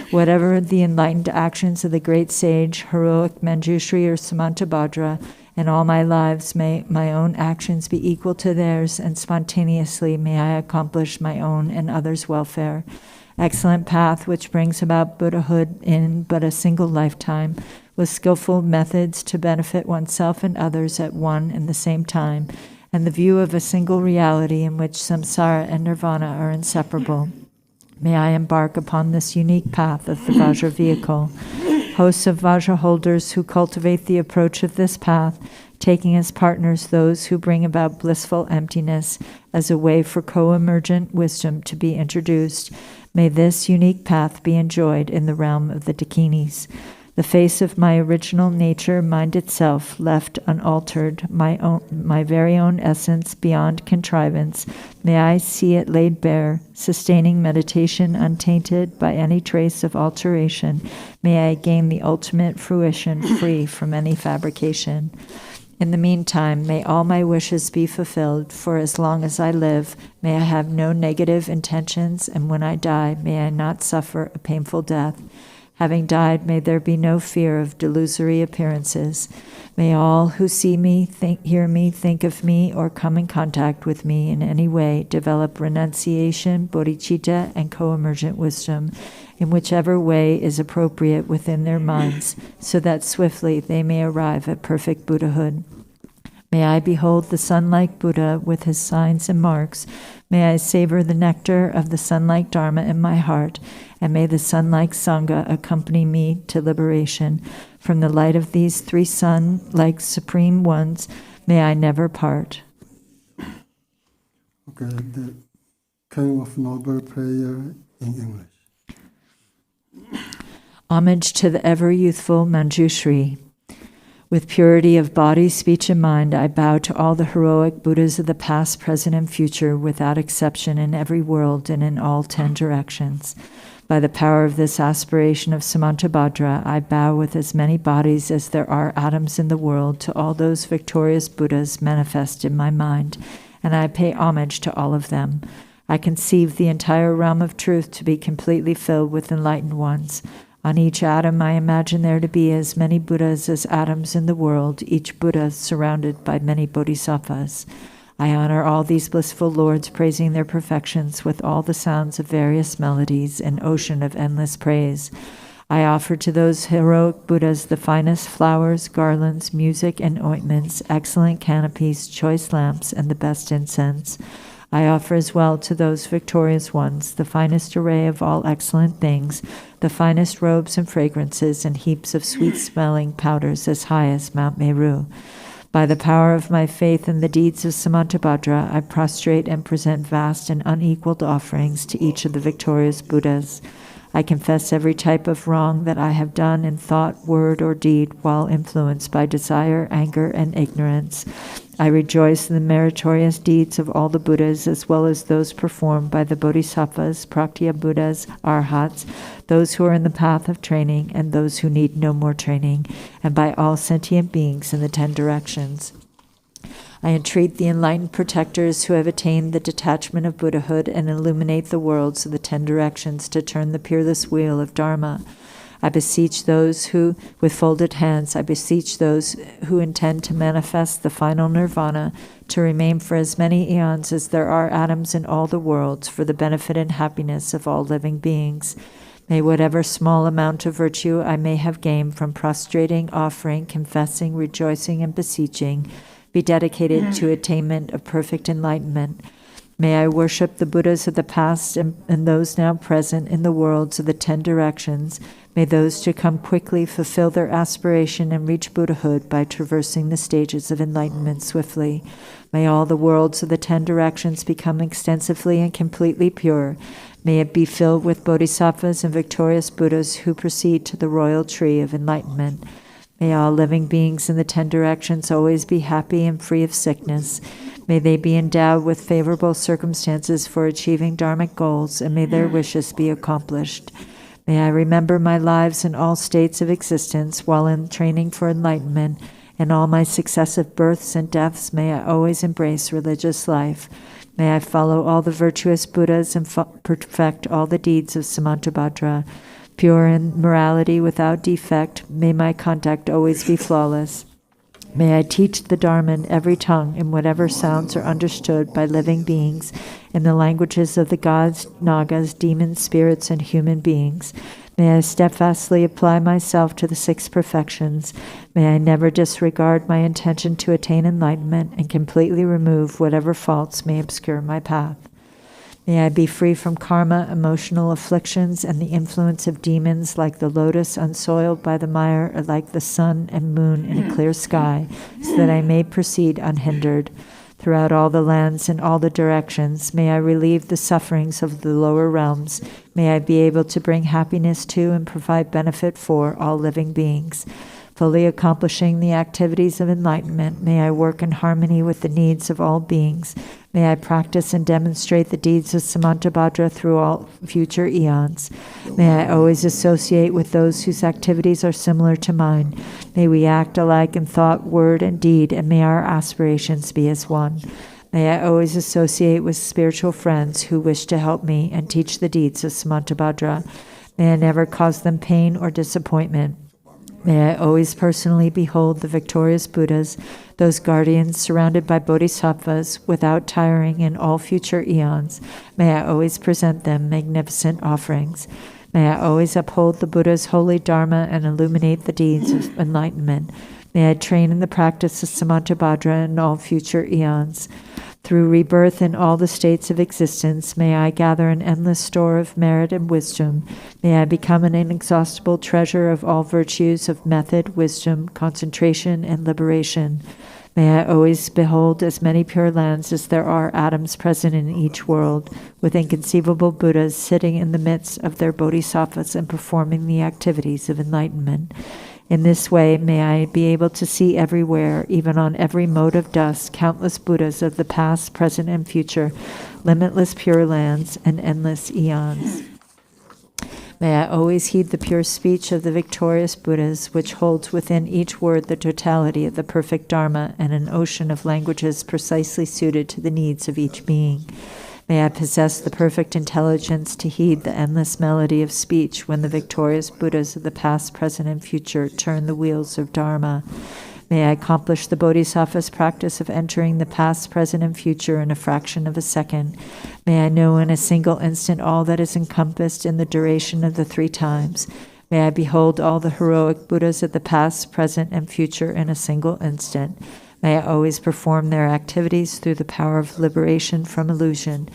Whatever the enlightened actions of the great sage, heroic Manjushri or Samantabhadra, in all my lives, may my own actions be equal to theirs, and spontaneously may I accomplish my own and others' welfare. Excellent path which brings about Buddhahood in but a single lifetime, with skillful methods to benefit oneself and others at one and the same time, and the view of a single reality in which samsara and nirvana are inseparable. May I embark upon this unique path of the Vajra vehicle. Hosts of Vajra holders who cultivate the approach of this path, taking as partners those who bring about blissful emptiness as a way for co-emergent wisdom to be introduced, may this unique path be enjoyed in the realm of the Dakinis. The face of my original nature, mind itself, left unaltered, my very own essence beyond contrivance, may I see it laid bare, sustaining meditation untainted by any trace of alteration. May I gain the ultimate fruition free from any fabrication. In the meantime, may all my wishes be fulfilled, for as long as I live, may I have no negative intentions, and when I die, may I not suffer a painful death. Having died, may there be no fear of delusory appearances. May all who see me, hear me, think of me, or come in contact with me in any way develop renunciation, bodhicitta, and co-emergent wisdom, in whichever way is appropriate within their minds, so that swiftly they may arrive at perfect Buddhahood. May I behold the sun-like Buddha with his signs and marks. May I savor the nectar of the sun-like Dharma in my heart, and may the sun-like Sangha accompany me to liberation. From the light of these three sun-like supreme ones, may I never part. Okay, the King of Noble Prayer in English. Homage to the ever-youthful Manjushri. With purity of body, speech, and mind, I bow to all the heroic Buddhas of the past, present, and future, without exception, in every world and in all 10 directions. By the power of this aspiration of Samantabhadra, I bow with as many bodies as there are atoms in the world to all those victorious Buddhas manifest in my mind, and I pay homage to all of them. I conceive the entire realm of truth to be completely filled with enlightened ones. On each atom I imagine there to be as many Buddhas as atoms in the world, each Buddha surrounded by many bodhisattvas. I honor all these blissful lords, praising their perfections with all the sounds of various melodies, an ocean of endless praise. I offer to those heroic Buddhas the finest flowers, garlands, music, and ointments, excellent canopies, choice lamps, and the best incense. I offer as well to those victorious ones the finest array of all excellent things, the finest robes and fragrances, and heaps of sweet-smelling powders as high as Mount Meru. By the power of my faith in the deeds of Samantabhadra, I prostrate and present vast and unequaled offerings to each of the victorious Buddhas. I confess every type of wrong that I have done in thought, word, or deed while influenced by desire, anger, and ignorance. I rejoice in the meritorious deeds of all the Buddhas, as well as those performed by the Bodhisattvas, Praktya Buddhas, Arhats, those who are in the path of training, and those who need no more training, and by all sentient beings in the 10 directions. I entreat the enlightened protectors who have attained the detachment of Buddhahood and illuminate the worlds of the 10 directions to turn the peerless wheel of Dharma. I beseech those who, with folded hands, I beseech those who intend to manifest the final nirvana to remain for as many eons as there are atoms in all the worlds for the benefit and happiness of all living beings. May whatever small amount of virtue I may have gained from prostrating, offering, confessing, rejoicing, and beseeching be dedicated to attainment of perfect enlightenment. May I worship the Buddhas of the past and those now present in the worlds of the 10 directions. May those to come quickly fulfill their aspiration and reach Buddhahood by traversing the stages of enlightenment swiftly. May all the worlds of the 10 directions become extensively and completely pure. May it be filled with bodhisattvas and victorious Buddhas who proceed to the royal tree of enlightenment. May all living beings in the 10 directions always be happy and free of sickness. May they be endowed with favorable circumstances for achieving dharmic goals, and may their wishes be accomplished. May I remember my lives in all states of existence while in training for enlightenment, and all my successive births and deaths may I always embrace religious life. May I follow all the virtuous Buddhas and perfect all the deeds of Samantabhadra. Pure in morality without defect, may my conduct always be flawless. May I teach the Dharma in every tongue, in whatever sounds are understood by living beings, in the languages of the gods, nagas, demons, spirits, and human beings. May I steadfastly apply myself to the 6 perfections. May I never disregard my intention to attain enlightenment and completely remove whatever faults may obscure my path. May I be free from karma, emotional afflictions, and the influence of demons like the lotus unsoiled by the mire or like the sun and moon in a clear sky, so that I may proceed unhindered. Throughout all the lands and all the directions, may I relieve the sufferings of the lower realms. May I be able to bring happiness to and provide benefit for all living beings. Fully accomplishing the activities of enlightenment, may I work in harmony with the needs of all beings. May I practice and demonstrate the deeds of Samantabhadra through all future eons. May I always associate with those whose activities are similar to mine. May we act alike in thought, word, and deed, and may our aspirations be as one. May I always associate with spiritual friends who wish to help me and teach the deeds of Samantabhadra. May I never cause them pain or disappointment. May I always personally behold the victorious Buddhas, those guardians surrounded by bodhisattvas, without tiring in all future eons. May I always present them magnificent offerings. May I always uphold the Buddha's holy Dharma and illuminate the deeds of enlightenment. May I train in the practice of Samantabhadra in all future eons. Through rebirth in all the states of existence, may I gather an endless store of merit and wisdom. May I become an inexhaustible treasure of all virtues of method, wisdom, concentration, and liberation. May I always behold as many pure lands as there are atoms present in each world, with inconceivable Buddhas sitting in the midst of their bodhisattvas and performing the activities of enlightenment. In this way, may I be able to see everywhere, even on every mote of dust, countless Buddhas of the past, present, and future, limitless pure lands, and endless eons. May I always heed the pure speech of the victorious Buddhas, which holds within each word the totality of the perfect Dharma and an ocean of languages precisely suited to the needs of each being. May I possess the perfect intelligence to heed the endless melody of speech when the victorious Buddhas of the past, present, and future turn the wheels of Dharma. May I accomplish the Bodhisattva's practice of entering the past, present, and future in a fraction of a second. May I know in a single instant all that is encompassed in the duration of the 3 times. May I behold all the heroic Buddhas of the past, present, and future in a single instant. May I always perform their activities through the power of liberation from illusion.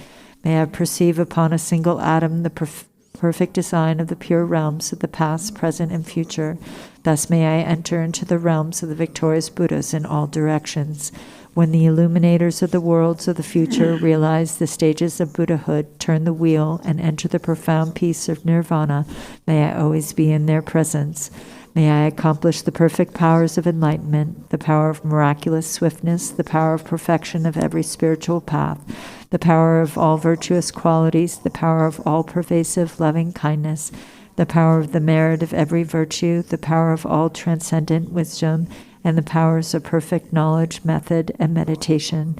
May I perceive upon a single atom the perfect design of the pure realms of the past, present, and future. Thus may I enter into the realms of the victorious Buddhas in all directions. When the illuminators of the worlds of the future realize the stages of Buddhahood, turn the wheel, and enter the profound peace of nirvana, may I always be in their presence. May I accomplish the perfect powers of enlightenment, the power of miraculous swiftness, the power of perfection of every spiritual path, the power of all virtuous qualities, the power of all pervasive loving kindness, the power of the merit of every virtue, the power of all transcendent wisdom, and the powers of perfect knowledge, method, and meditation.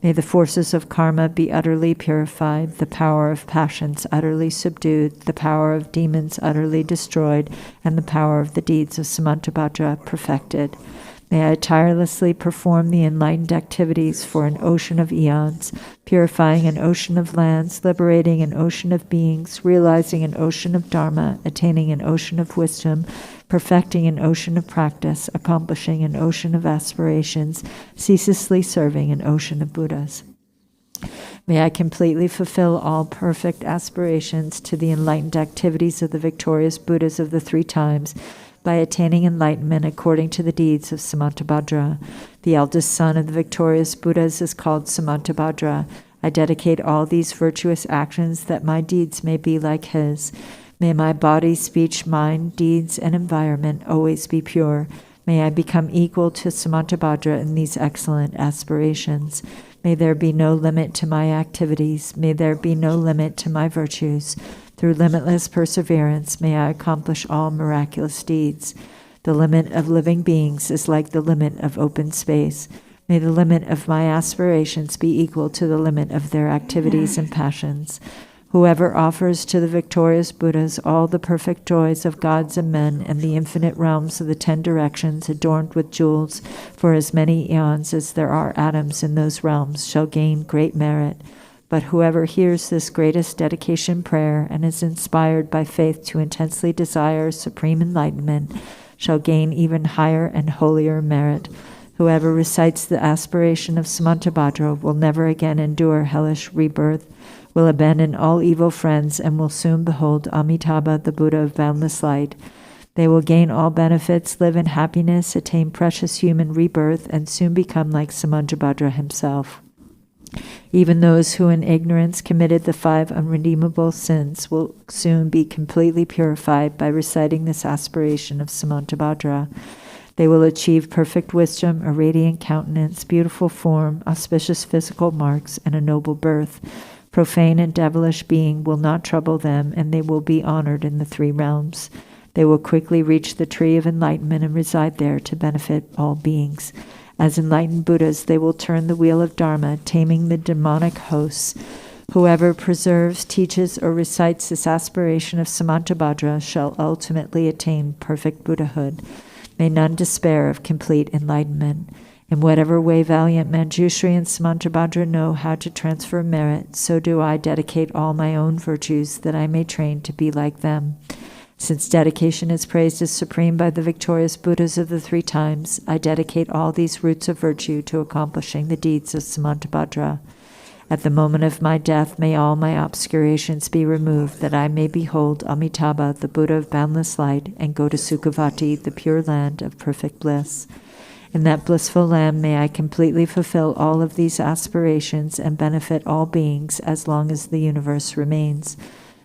May the forces of karma be utterly purified, the power of passions utterly subdued, the power of demons utterly destroyed, and the power of the deeds of Samantabhadra perfected. May I tirelessly perform the enlightened activities for an ocean of eons, purifying an ocean of lands, liberating an ocean of beings, realizing an ocean of dharma, attaining an ocean of wisdom, perfecting an ocean of practice, accomplishing an ocean of aspirations, ceaselessly serving an ocean of Buddhas. May I completely fulfill all perfect aspirations to the enlightened activities of the victorious Buddhas of the 3 times, by attaining enlightenment according to the deeds of Samantabhadra. The eldest son of the victorious Buddhas is called Samantabhadra. I dedicate all these virtuous actions that my deeds may be like his. May my body, speech, mind, deeds, and environment always be pure. May I become equal to Samantabhadra in these excellent aspirations. May there be no limit to my activities. May there be no limit to my virtues. Through limitless perseverance, may I accomplish all miraculous deeds. The limit of living beings is like the limit of open space. May the limit of my aspirations be equal to the limit of their activities and passions. Whoever offers to the victorious Buddhas all the perfect joys of gods and men and the infinite realms of the 10 directions adorned with jewels for as many eons as there are atoms in those realms shall gain great merit. But whoever hears this greatest dedication prayer and is inspired by faith to intensely desire supreme enlightenment shall gain even higher and holier merit. Whoever recites the aspiration of Samantabhadra will never again endure hellish rebirth, will abandon all evil friends, and will soon behold Amitabha, the Buddha of boundless light. They will gain all benefits, live in happiness, attain precious human rebirth, and soon become like Samantabhadra himself. Even those who in ignorance committed the 5 unredeemable sins will soon be completely purified by reciting this aspiration of Samantabhadra. They will achieve perfect wisdom, a radiant countenance, beautiful form, auspicious physical marks, and a noble birth. Profane and devilish being will not trouble them, and they will be honored in the 3 realms. They will quickly reach the tree of enlightenment and reside there to benefit all beings. As enlightened Buddhas, they will turn the wheel of Dharma, taming the demonic hosts. Whoever preserves, teaches, or recites this aspiration of Samantabhadra shall ultimately attain perfect Buddhahood. May none despair of complete enlightenment. In whatever way valiant Manjushri and Samantabhadra know how to transfer merit, so do I dedicate all my own virtues that I may train to be like them. Since dedication is praised as supreme by the victorious Buddhas of the 3 times, I dedicate all these roots of virtue to accomplishing the deeds of Samantabhadra. At the moment of my death, may all my obscurations be removed, that I may behold Amitabha, the Buddha of boundless light, and go to Sukhavati, the pure land of perfect bliss. In that blissful land, may I completely fulfill all of these aspirations and benefit all beings as long as the universe remains.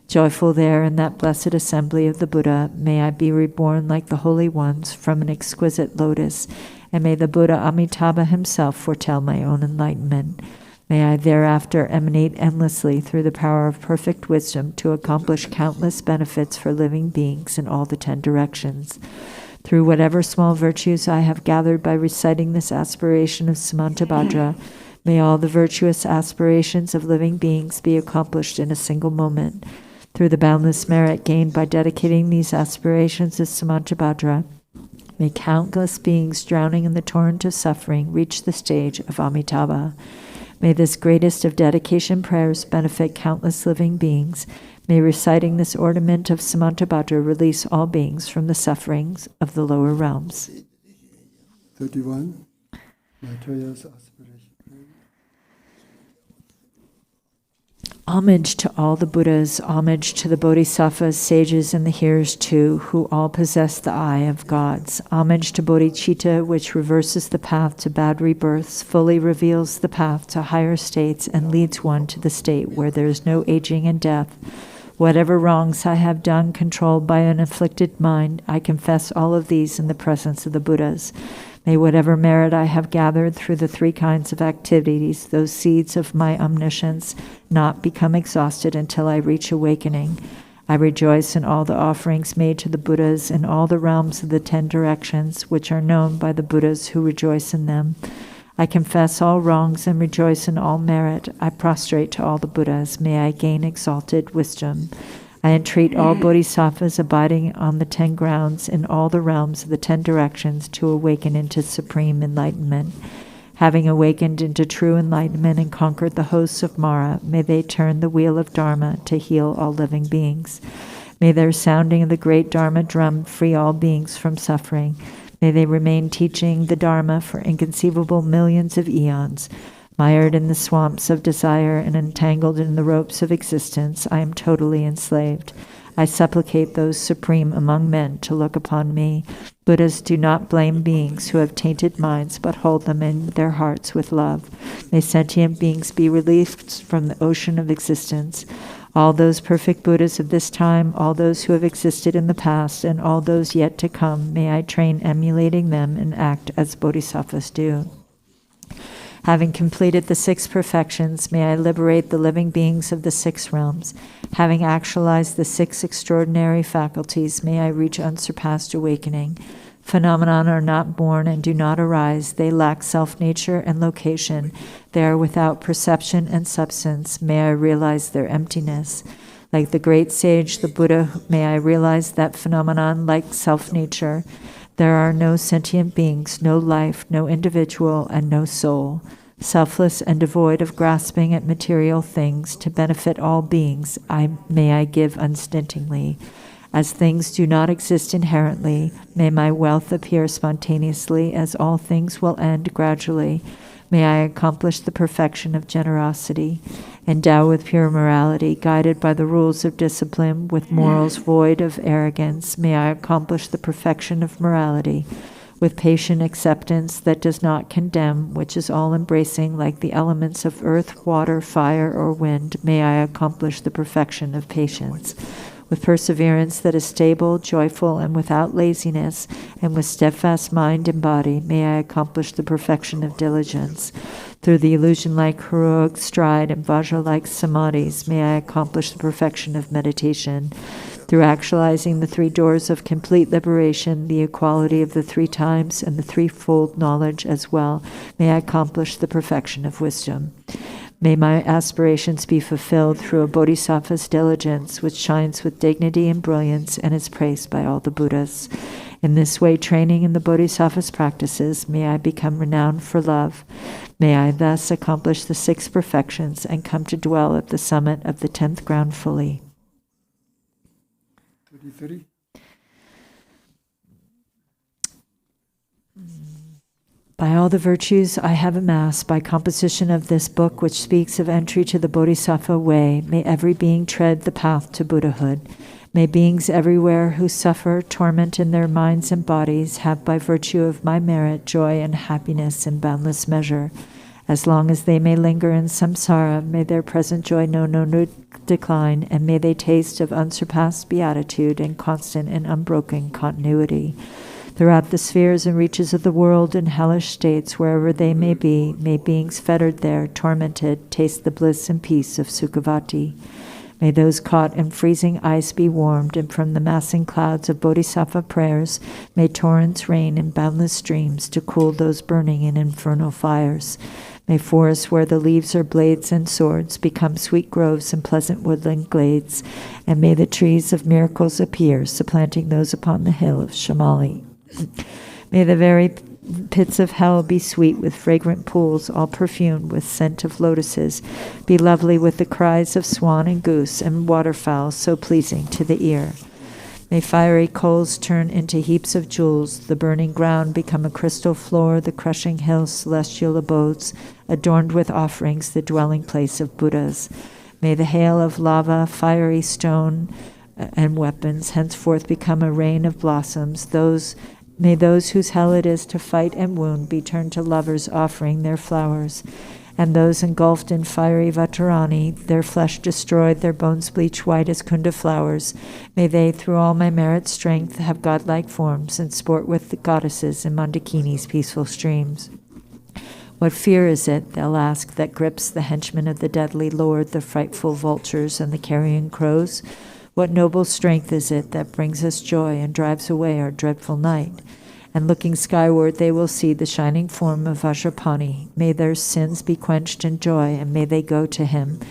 Joyful there in that blessed assembly of the Buddha, may I be reborn like the holy ones from an exquisite lotus, and may the Buddha Amitabha himself foretell my own enlightenment. May I thereafter emanate endlessly through the power of perfect wisdom to accomplish countless benefits for living beings in all the 10 directions. Through whatever small virtues I have gathered by reciting this aspiration of Samantabhadra, may all the virtuous aspirations of living beings be accomplished in a single moment. Through the boundless merit gained by dedicating these aspirations of Samantabhadra, may countless beings drowning in the torrent of suffering reach the stage of Amitabha. May this greatest of dedication prayers benefit countless living beings. May reciting this ornament of Samantabhadra release all beings from the sufferings of the lower realms. 31. Maitraya's aspiration. Homage to all the Buddhas, homage to the Bodhisattvas, sages, and the hearers too, who all possess the eye of gods. Homage to Bodhicitta, which reverses the path to bad rebirths, fully reveals the path to higher states, and leads one to the state where there is no aging and death. Whatever wrongs I have done, controlled by an afflicted mind, I confess all of these in the presence of the Buddhas. May whatever merit I have gathered through the 3 kinds of activities, those seeds of my omniscience, not become exhausted until I reach awakening. I rejoice in all the offerings made to the Buddhas in all the realms of the 10 directions, which are known by the Buddhas who rejoice in them. I confess all wrongs and rejoice in all merit. I prostrate to all the Buddhas. May I gain exalted wisdom. I entreat all bodhisattvas abiding on the 10 grounds in all the realms of the 10 directions to awaken into supreme enlightenment. Having awakened into true enlightenment and conquered the hosts of Mara, may they turn the wheel of Dharma to heal all living beings. May their sounding of the great Dharma drum free all beings from suffering. May they remain teaching the Dharma for inconceivable millions of eons. Mired in the swamps of desire and entangled in the ropes of existence, I am totally enslaved. I supplicate those supreme among men to look upon me. Buddhas do not blame beings who have tainted minds, but hold them in their hearts with love. May sentient beings be released from the ocean of existence. All those perfect Buddhas of this time, all those who have existed in the past, and all those yet to come, may I train emulating them and act as bodhisattvas do. Having completed the 6 perfections, may I liberate the living beings of the 6 realms. Having actualized the 6 extraordinary faculties, may I reach unsurpassed awakening. Phenomena are not born and do not arise. They lack self-nature and location. They are without perception and substance. May I realize their emptiness. Like the great sage, the Buddha, may I realize that phenomenon like self-nature. There are no sentient beings, no life, no individual, and no soul. Selfless and devoid of grasping at material things, to benefit all beings, may I give unstintingly. As things do not exist inherently, may my wealth appear spontaneously, as all things will end gradually. May I accomplish the perfection of generosity. Endowed with pure morality, guided by the rules of discipline, with morals void of arrogance, may I accomplish the perfection of morality. With patient acceptance that does not condemn, which is all-embracing like the elements of earth, water, fire, or wind, may I accomplish the perfection of patience. With perseverance that is stable, joyful, and without laziness, and with steadfast mind and body, may I accomplish the perfection of diligence. Through the illusion-like heroic stride and vajra-like samadhis, may I accomplish the perfection of meditation. Through actualizing the 3 doors of complete liberation, the equality of the 3 times, and the 3-fold knowledge as well, may I accomplish the perfection of wisdom. May my aspirations be fulfilled through a bodhisattva's diligence, which shines with dignity and brilliance and is praised by all the Buddhas. In this way, training in the bodhisattva's practices, may I become renowned for love. May I thus accomplish the 6 perfections and come to dwell at the summit of the 10th ground fully. 33. By all the virtues I have amassed, by composition of this book which speaks of entry to the Bodhisattva way, may every being tread the path to Buddhahood. May beings everywhere who suffer torment in their minds and bodies have by virtue of my merit joy and happiness in boundless measure. As long as they may linger in samsara, may their present joy know no decline, and may they taste of unsurpassed beatitude and constant and unbroken continuity. Throughout the spheres and reaches of the world and hellish states, wherever they may be, may beings fettered there, tormented, taste the bliss and peace of Sukhavati. May those caught in freezing ice be warmed, and from the massing clouds of bodhisattva prayers, may torrents rain in boundless streams to cool those burning in infernal fires. May forests where the leaves are blades and swords become sweet groves and pleasant woodland glades, and may the trees of miracles appear, supplanting those upon the hill of Shamali. May the very pits of hell be sweet with fragrant pools, all perfumed with scent of lotuses, be lovely with the cries of swan and goose and waterfowl so pleasing to the ear. May fiery coals turn into heaps of jewels, the burning ground become a crystal floor, the crushing hills celestial abodes, adorned with offerings, the dwelling place of Buddhas. May the hail of lava, fiery stone, and weapons henceforth become a rain of blossoms. May those whose hell it is to fight and wound be turned to lovers offering their flowers. And those engulfed in fiery Vatarani, their flesh destroyed, their bones bleached white as Kunda flowers, may they, through all my merit strength, have godlike forms and sport with the goddesses in Mandakini's peaceful streams. What fear is it, they'll ask, that grips the henchmen of the deadly lord, the frightful vultures and the carrion crows? What noble strength is it that brings us joy and drives away our dreadful night? And looking skyward, they will see the shining form of Vajrapani. May their sins be quenched in joy, and may they go to him.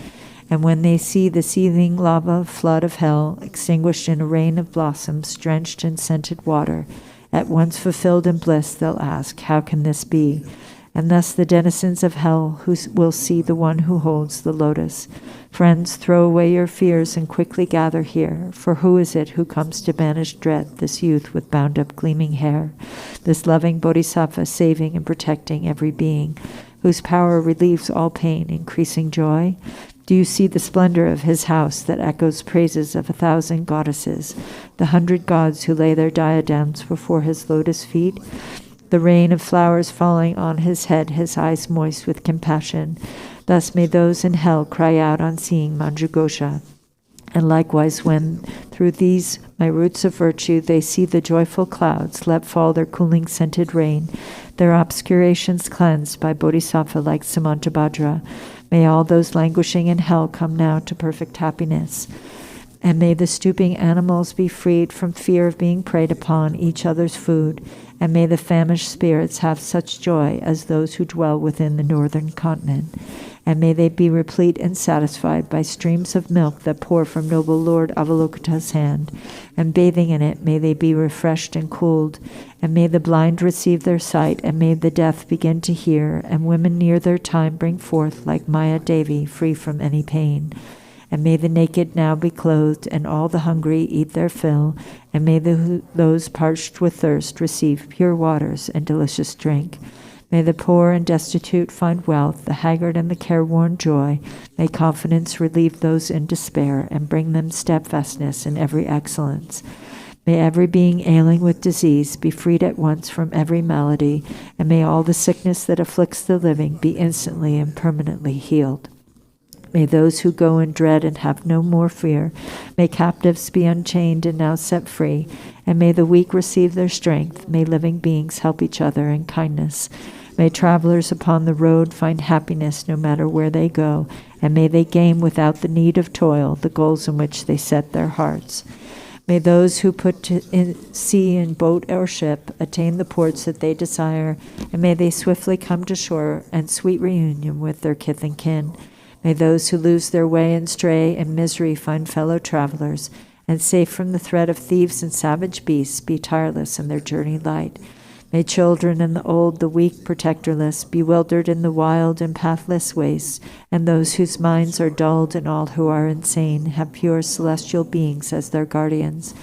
And when they see the seething lava flood of hell, extinguished in a rain of blossoms, drenched in scented water, at once fulfilled in bliss, they'll ask, how can this be? And thus the denizens of hell will see the one who holds the lotus. Friends, throw away your fears and quickly gather here, for who is it who comes to banish dread, this youth with bound-up gleaming hair, this loving bodhisattva saving and protecting every being, whose power relieves all pain, increasing joy? Do you see the splendor of his house that echoes praises of 1,000 goddesses, the 100 gods who lay their diadems before his lotus feet? The rain of flowers falling on his head, his eyes moist with compassion. Thus may those in hell cry out on seeing Manjughosha. And likewise, when through these my roots of virtue they see the joyful clouds, let fall their cooling scented rain, their obscurations cleansed by bodhisattva like Samantabhadra. May all those languishing in hell come now to perfect happiness. And may the stooping animals be freed from fear of being preyed upon, each other's food. And may the famished spirits have such joy as those who dwell within the northern continent. And may they be replete and satisfied by streams of milk that pour from noble Lord Avalokita's hand. And bathing in it, may they be refreshed and cooled. And may the blind receive their sight, and may the deaf begin to hear, and women near their time bring forth like Maya Devi, free from any pain. And may the naked now be clothed, and all the hungry eat their fill, and may those parched with thirst receive pure waters and delicious drink. May the poor and destitute find wealth, the haggard and the careworn joy. May confidence relieve those in despair, and bring them steadfastness in every excellence. May every being ailing with disease be freed at once from every malady, and may all the sickness that afflicts the living be instantly and permanently healed. May those who go in dread and have no more fear, may captives be unchained and now set free, and may the weak receive their strength, may living beings help each other in kindness. May travelers upon the road find happiness no matter where they go, and may they gain without the need of toil the goals in which they set their hearts. May those who put to sea in boat or ship attain the ports that they desire, and may they swiftly come to shore and sweet reunion with their kith and kin. May those who lose their way and stray in misery find fellow travelers, and safe from the threat of thieves and savage beasts be tireless in their journey light. May children and the old, the weak, protectorless, bewildered in the wild and pathless wastes, and those whose minds are dulled and all who are insane have pure celestial beings as their guardians.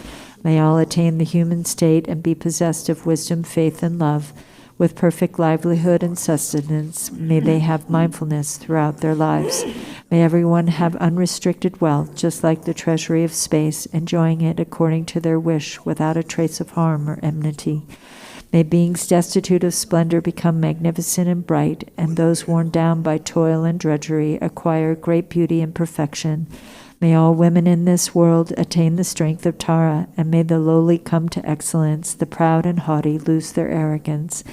May all attain the human state and be possessed of wisdom, faith, and love. With perfect livelihood and sustenance, may they have mindfulness throughout their lives. May everyone have unrestricted wealth, just like the treasury of space, enjoying it according to their wish, without a trace of harm or enmity. May beings destitute of splendor become magnificent and bright, and those worn down by toil and drudgery acquire great beauty and perfection. May all women in this world attain the strength of Tara, and may the lowly come to excellence, the proud and haughty lose their arrogance.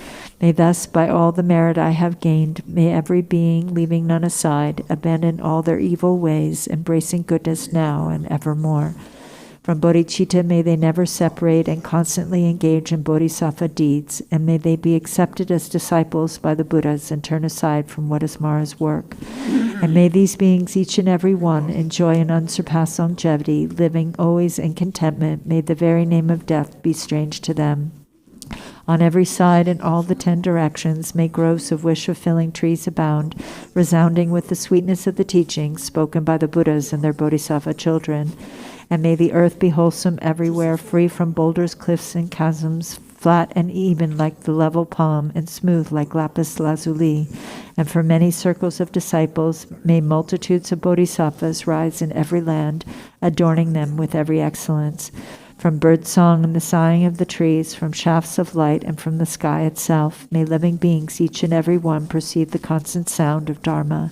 May thus, by all the merit I have gained, may every being, leaving none aside, abandon all their evil ways, embracing goodness now and evermore. From bodhicitta may they never separate and constantly engage in bodhisattva deeds, and may they be accepted as disciples by the Buddhas and turn aside from what is Mara's work. And may these beings, each and every one, enjoy an unsurpassed longevity, living always in contentment. May the very name of death be strange to them. On every side in all the 10 directions may groves of wish-fulfilling trees abound, resounding with the sweetness of the teachings spoken by the Buddhas and their bodhisattva children. And may the earth be wholesome everywhere, free from boulders, cliffs, and chasms, flat and even like the level palm, and smooth like lapis lazuli. And for many circles of disciples, may multitudes of bodhisattvas rise in every land, adorning them with every excellence. From bird song and the sighing of the trees, from shafts of light and from the sky itself, may living beings, each and every one, perceive the constant sound of Dharma.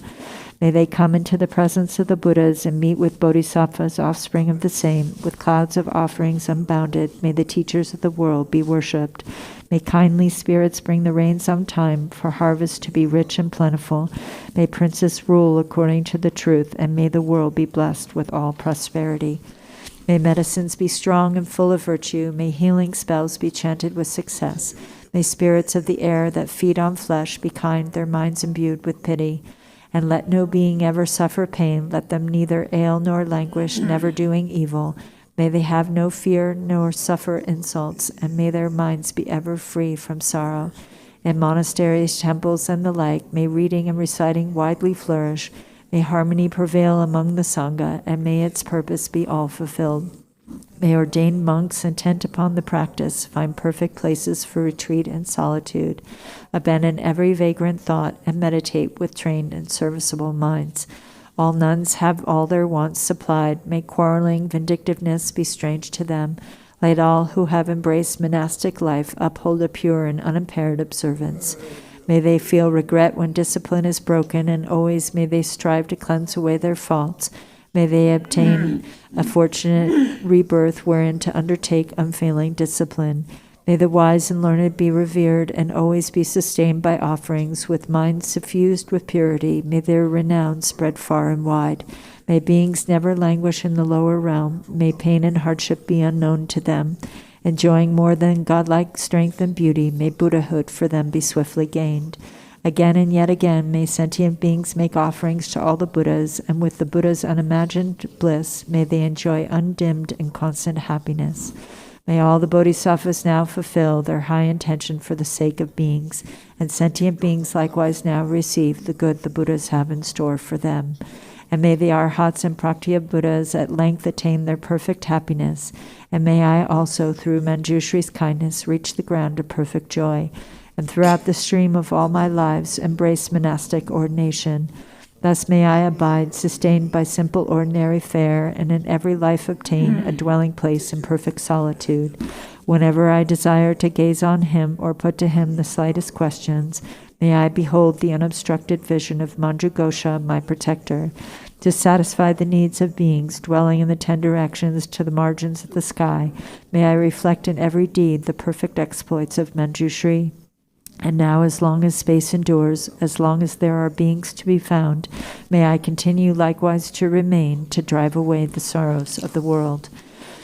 May they come into the presence of the Buddhas and meet with bodhisattvas, offspring of the same, with clouds of offerings unbounded. May the teachers of the world be worshipped. May kindly spirits bring the rains on time, for harvest to be rich and plentiful. May princes rule according to the truth, and may the world be blessed with all prosperity. May medicines be strong and full of virtue. May healing spells be chanted with success. May spirits of the air that feed on flesh be kind, their minds imbued with pity. And let no being ever suffer pain. Let them neither ail nor languish, never doing evil. May they have no fear nor suffer insults, and may their minds be ever free from sorrow. In monasteries, temples, and the like, may reading and reciting widely flourish. May harmony prevail among the Sangha, and may its purpose be all fulfilled. May ordained monks intent upon the practice find perfect places for retreat and solitude, abandon every vagrant thought, and meditate with trained and serviceable minds. All nuns have all their wants supplied. May quarreling, vindictiveness be strange to them. Let all who have embraced monastic life uphold a pure and unimpaired observance. May they feel regret when discipline is broken, and always may they strive to cleanse away their faults. May they obtain a fortunate rebirth wherein to undertake unfailing discipline. May the wise and learned be revered and always be sustained by offerings with minds suffused with purity. May their renown spread far and wide. May beings never languish in the lower realm. May pain and hardship be unknown to them. Enjoying more than godlike strength and beauty, may Buddhahood for them be swiftly gained. Again and yet again may sentient beings make offerings to all the Buddhas, and with the Buddha's unimagined bliss may they enjoy undimmed and constant happiness. May all the bodhisattvas now fulfill their high intention for the sake of beings, and sentient beings likewise now receive the good the Buddhas have in store for them. And may the Arhats and Praktya Buddhas at length attain their perfect happiness, and may I also, through Manjushri's kindness, reach the ground of perfect joy, and throughout the stream of all my lives embrace monastic ordination. Thus may I abide, sustained by simple ordinary fare, and in every life obtain a dwelling place in perfect solitude. Whenever I desire to gaze on him or put to him the slightest questions, may I behold the unobstructed vision of Manjughosha, my protector. To satisfy the needs of beings dwelling in the 10 directions to the margins of the sky, may I reflect in every deed the perfect exploits of Manjushri. And now, as long as space endures, as long as there are beings to be found, may I continue likewise to remain, to drive away the sorrows of the world.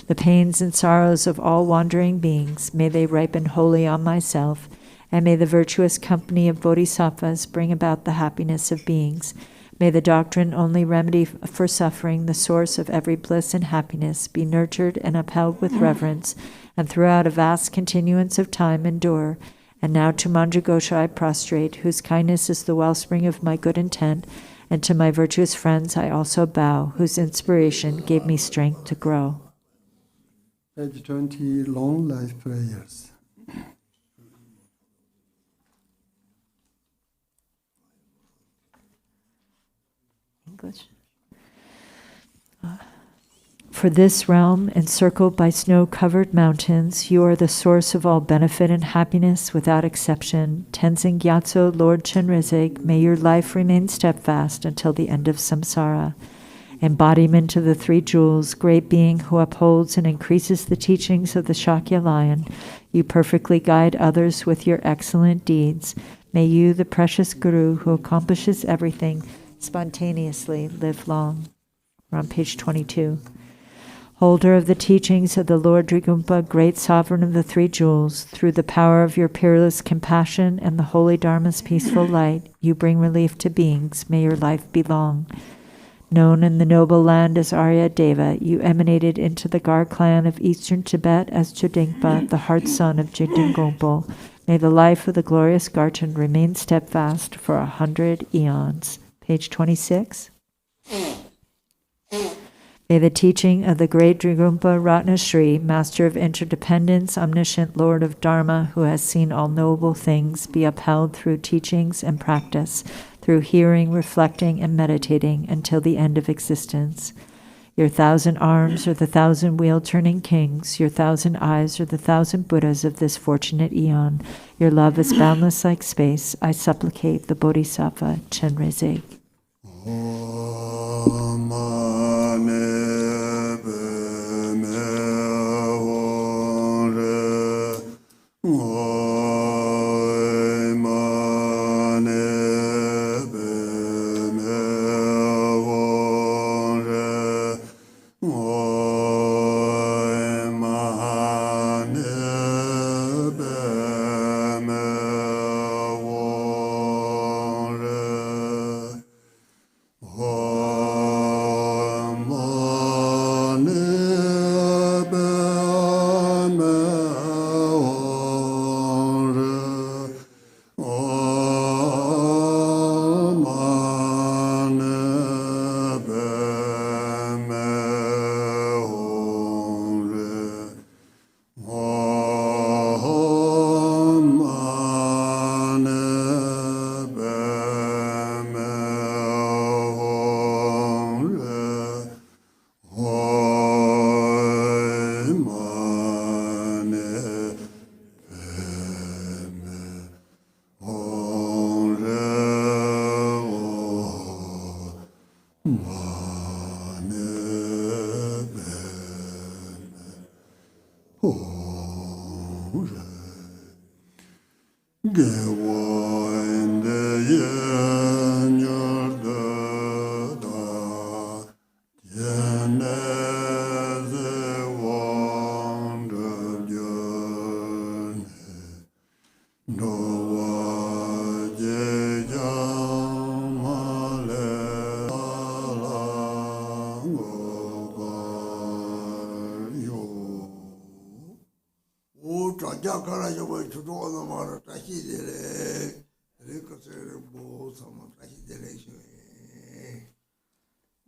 The pains and sorrows of all wandering beings, may they ripen wholly on myself, and may the virtuous company of bodhisattvas bring about the happiness of beings. May the doctrine only remedy for suffering, the source of every bliss and happiness, be nurtured and upheld with reverence, and throughout a vast continuance of time endure. And now to Manjughosha I prostrate, whose kindness is the wellspring of my good intent, and to my virtuous friends I also bow, whose inspiration gave me strength to grow. Page 20, Long Life Prayers. English. For this realm, encircled by snow-covered mountains, you are the source of all benefit and happiness without exception. Tenzin Gyatso, Lord Chenrezig, may your life remain steadfast until the end of samsara. embodiment of the three jewels, great being who upholds and increases the teachings of the Shakya lion, you perfectly guide others with your excellent deeds. May you, the precious Guru who accomplishes everything, spontaneously live long. We're on page 22. Holder of the teachings of the Lord Drigumpa, great sovereign of the three jewels, through the power of your peerless compassion and the holy Dharma's peaceful light, you bring relief to beings. May your life be long. Known in the noble land as Arya Deva, you emanated into the Gar clan of eastern Tibet as Chodingpa, the heart son of Jigten Gompo. May the life of the glorious Garchen remain steadfast for 100 eons. Page 26. May the teaching of the great Drigumpa Ratnasri, Master of Interdependence, Omniscient Lord of Dharma, who has seen all knowable things, be upheld through teachings and practice, through hearing, reflecting, and meditating until the end of existence. Your 1,000 arms are the 1,000 wheel-turning kings. Your 1,000 eyes are the 1,000 Buddhas of this fortunate eon. Your love is boundless like space. I supplicate the Bodhisattva Chenrezig.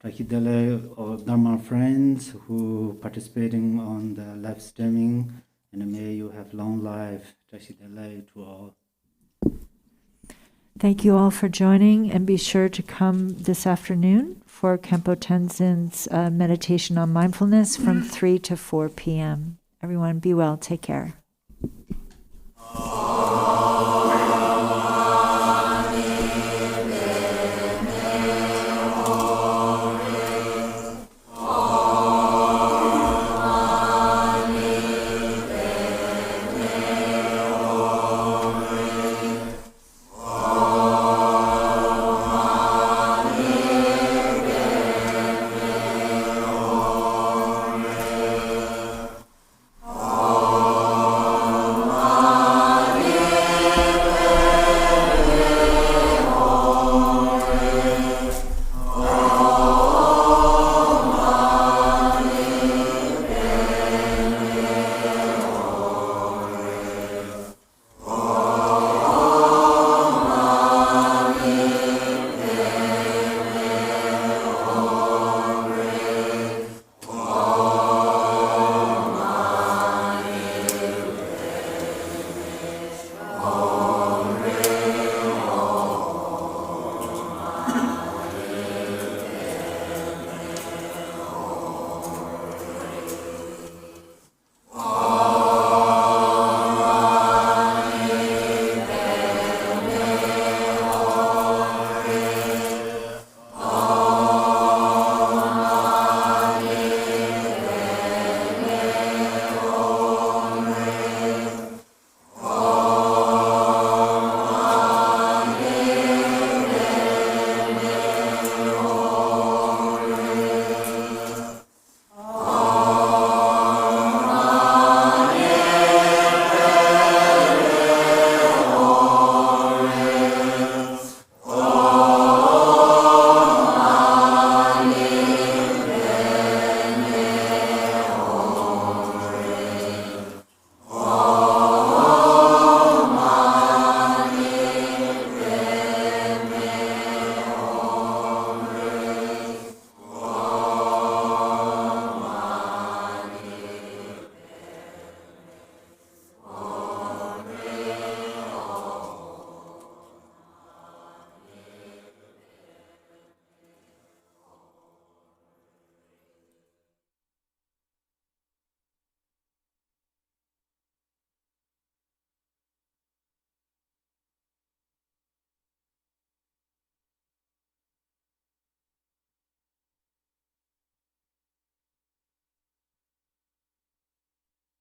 Trahidele of Dharma friends who participating on the live streaming, and may you have long life. Trahidele to all. Thank you all for joining, and be sure to come this afternoon for Khenpo Tenzin's meditation on mindfulness from 3 to 4 p.m. Everyone be well. Take care.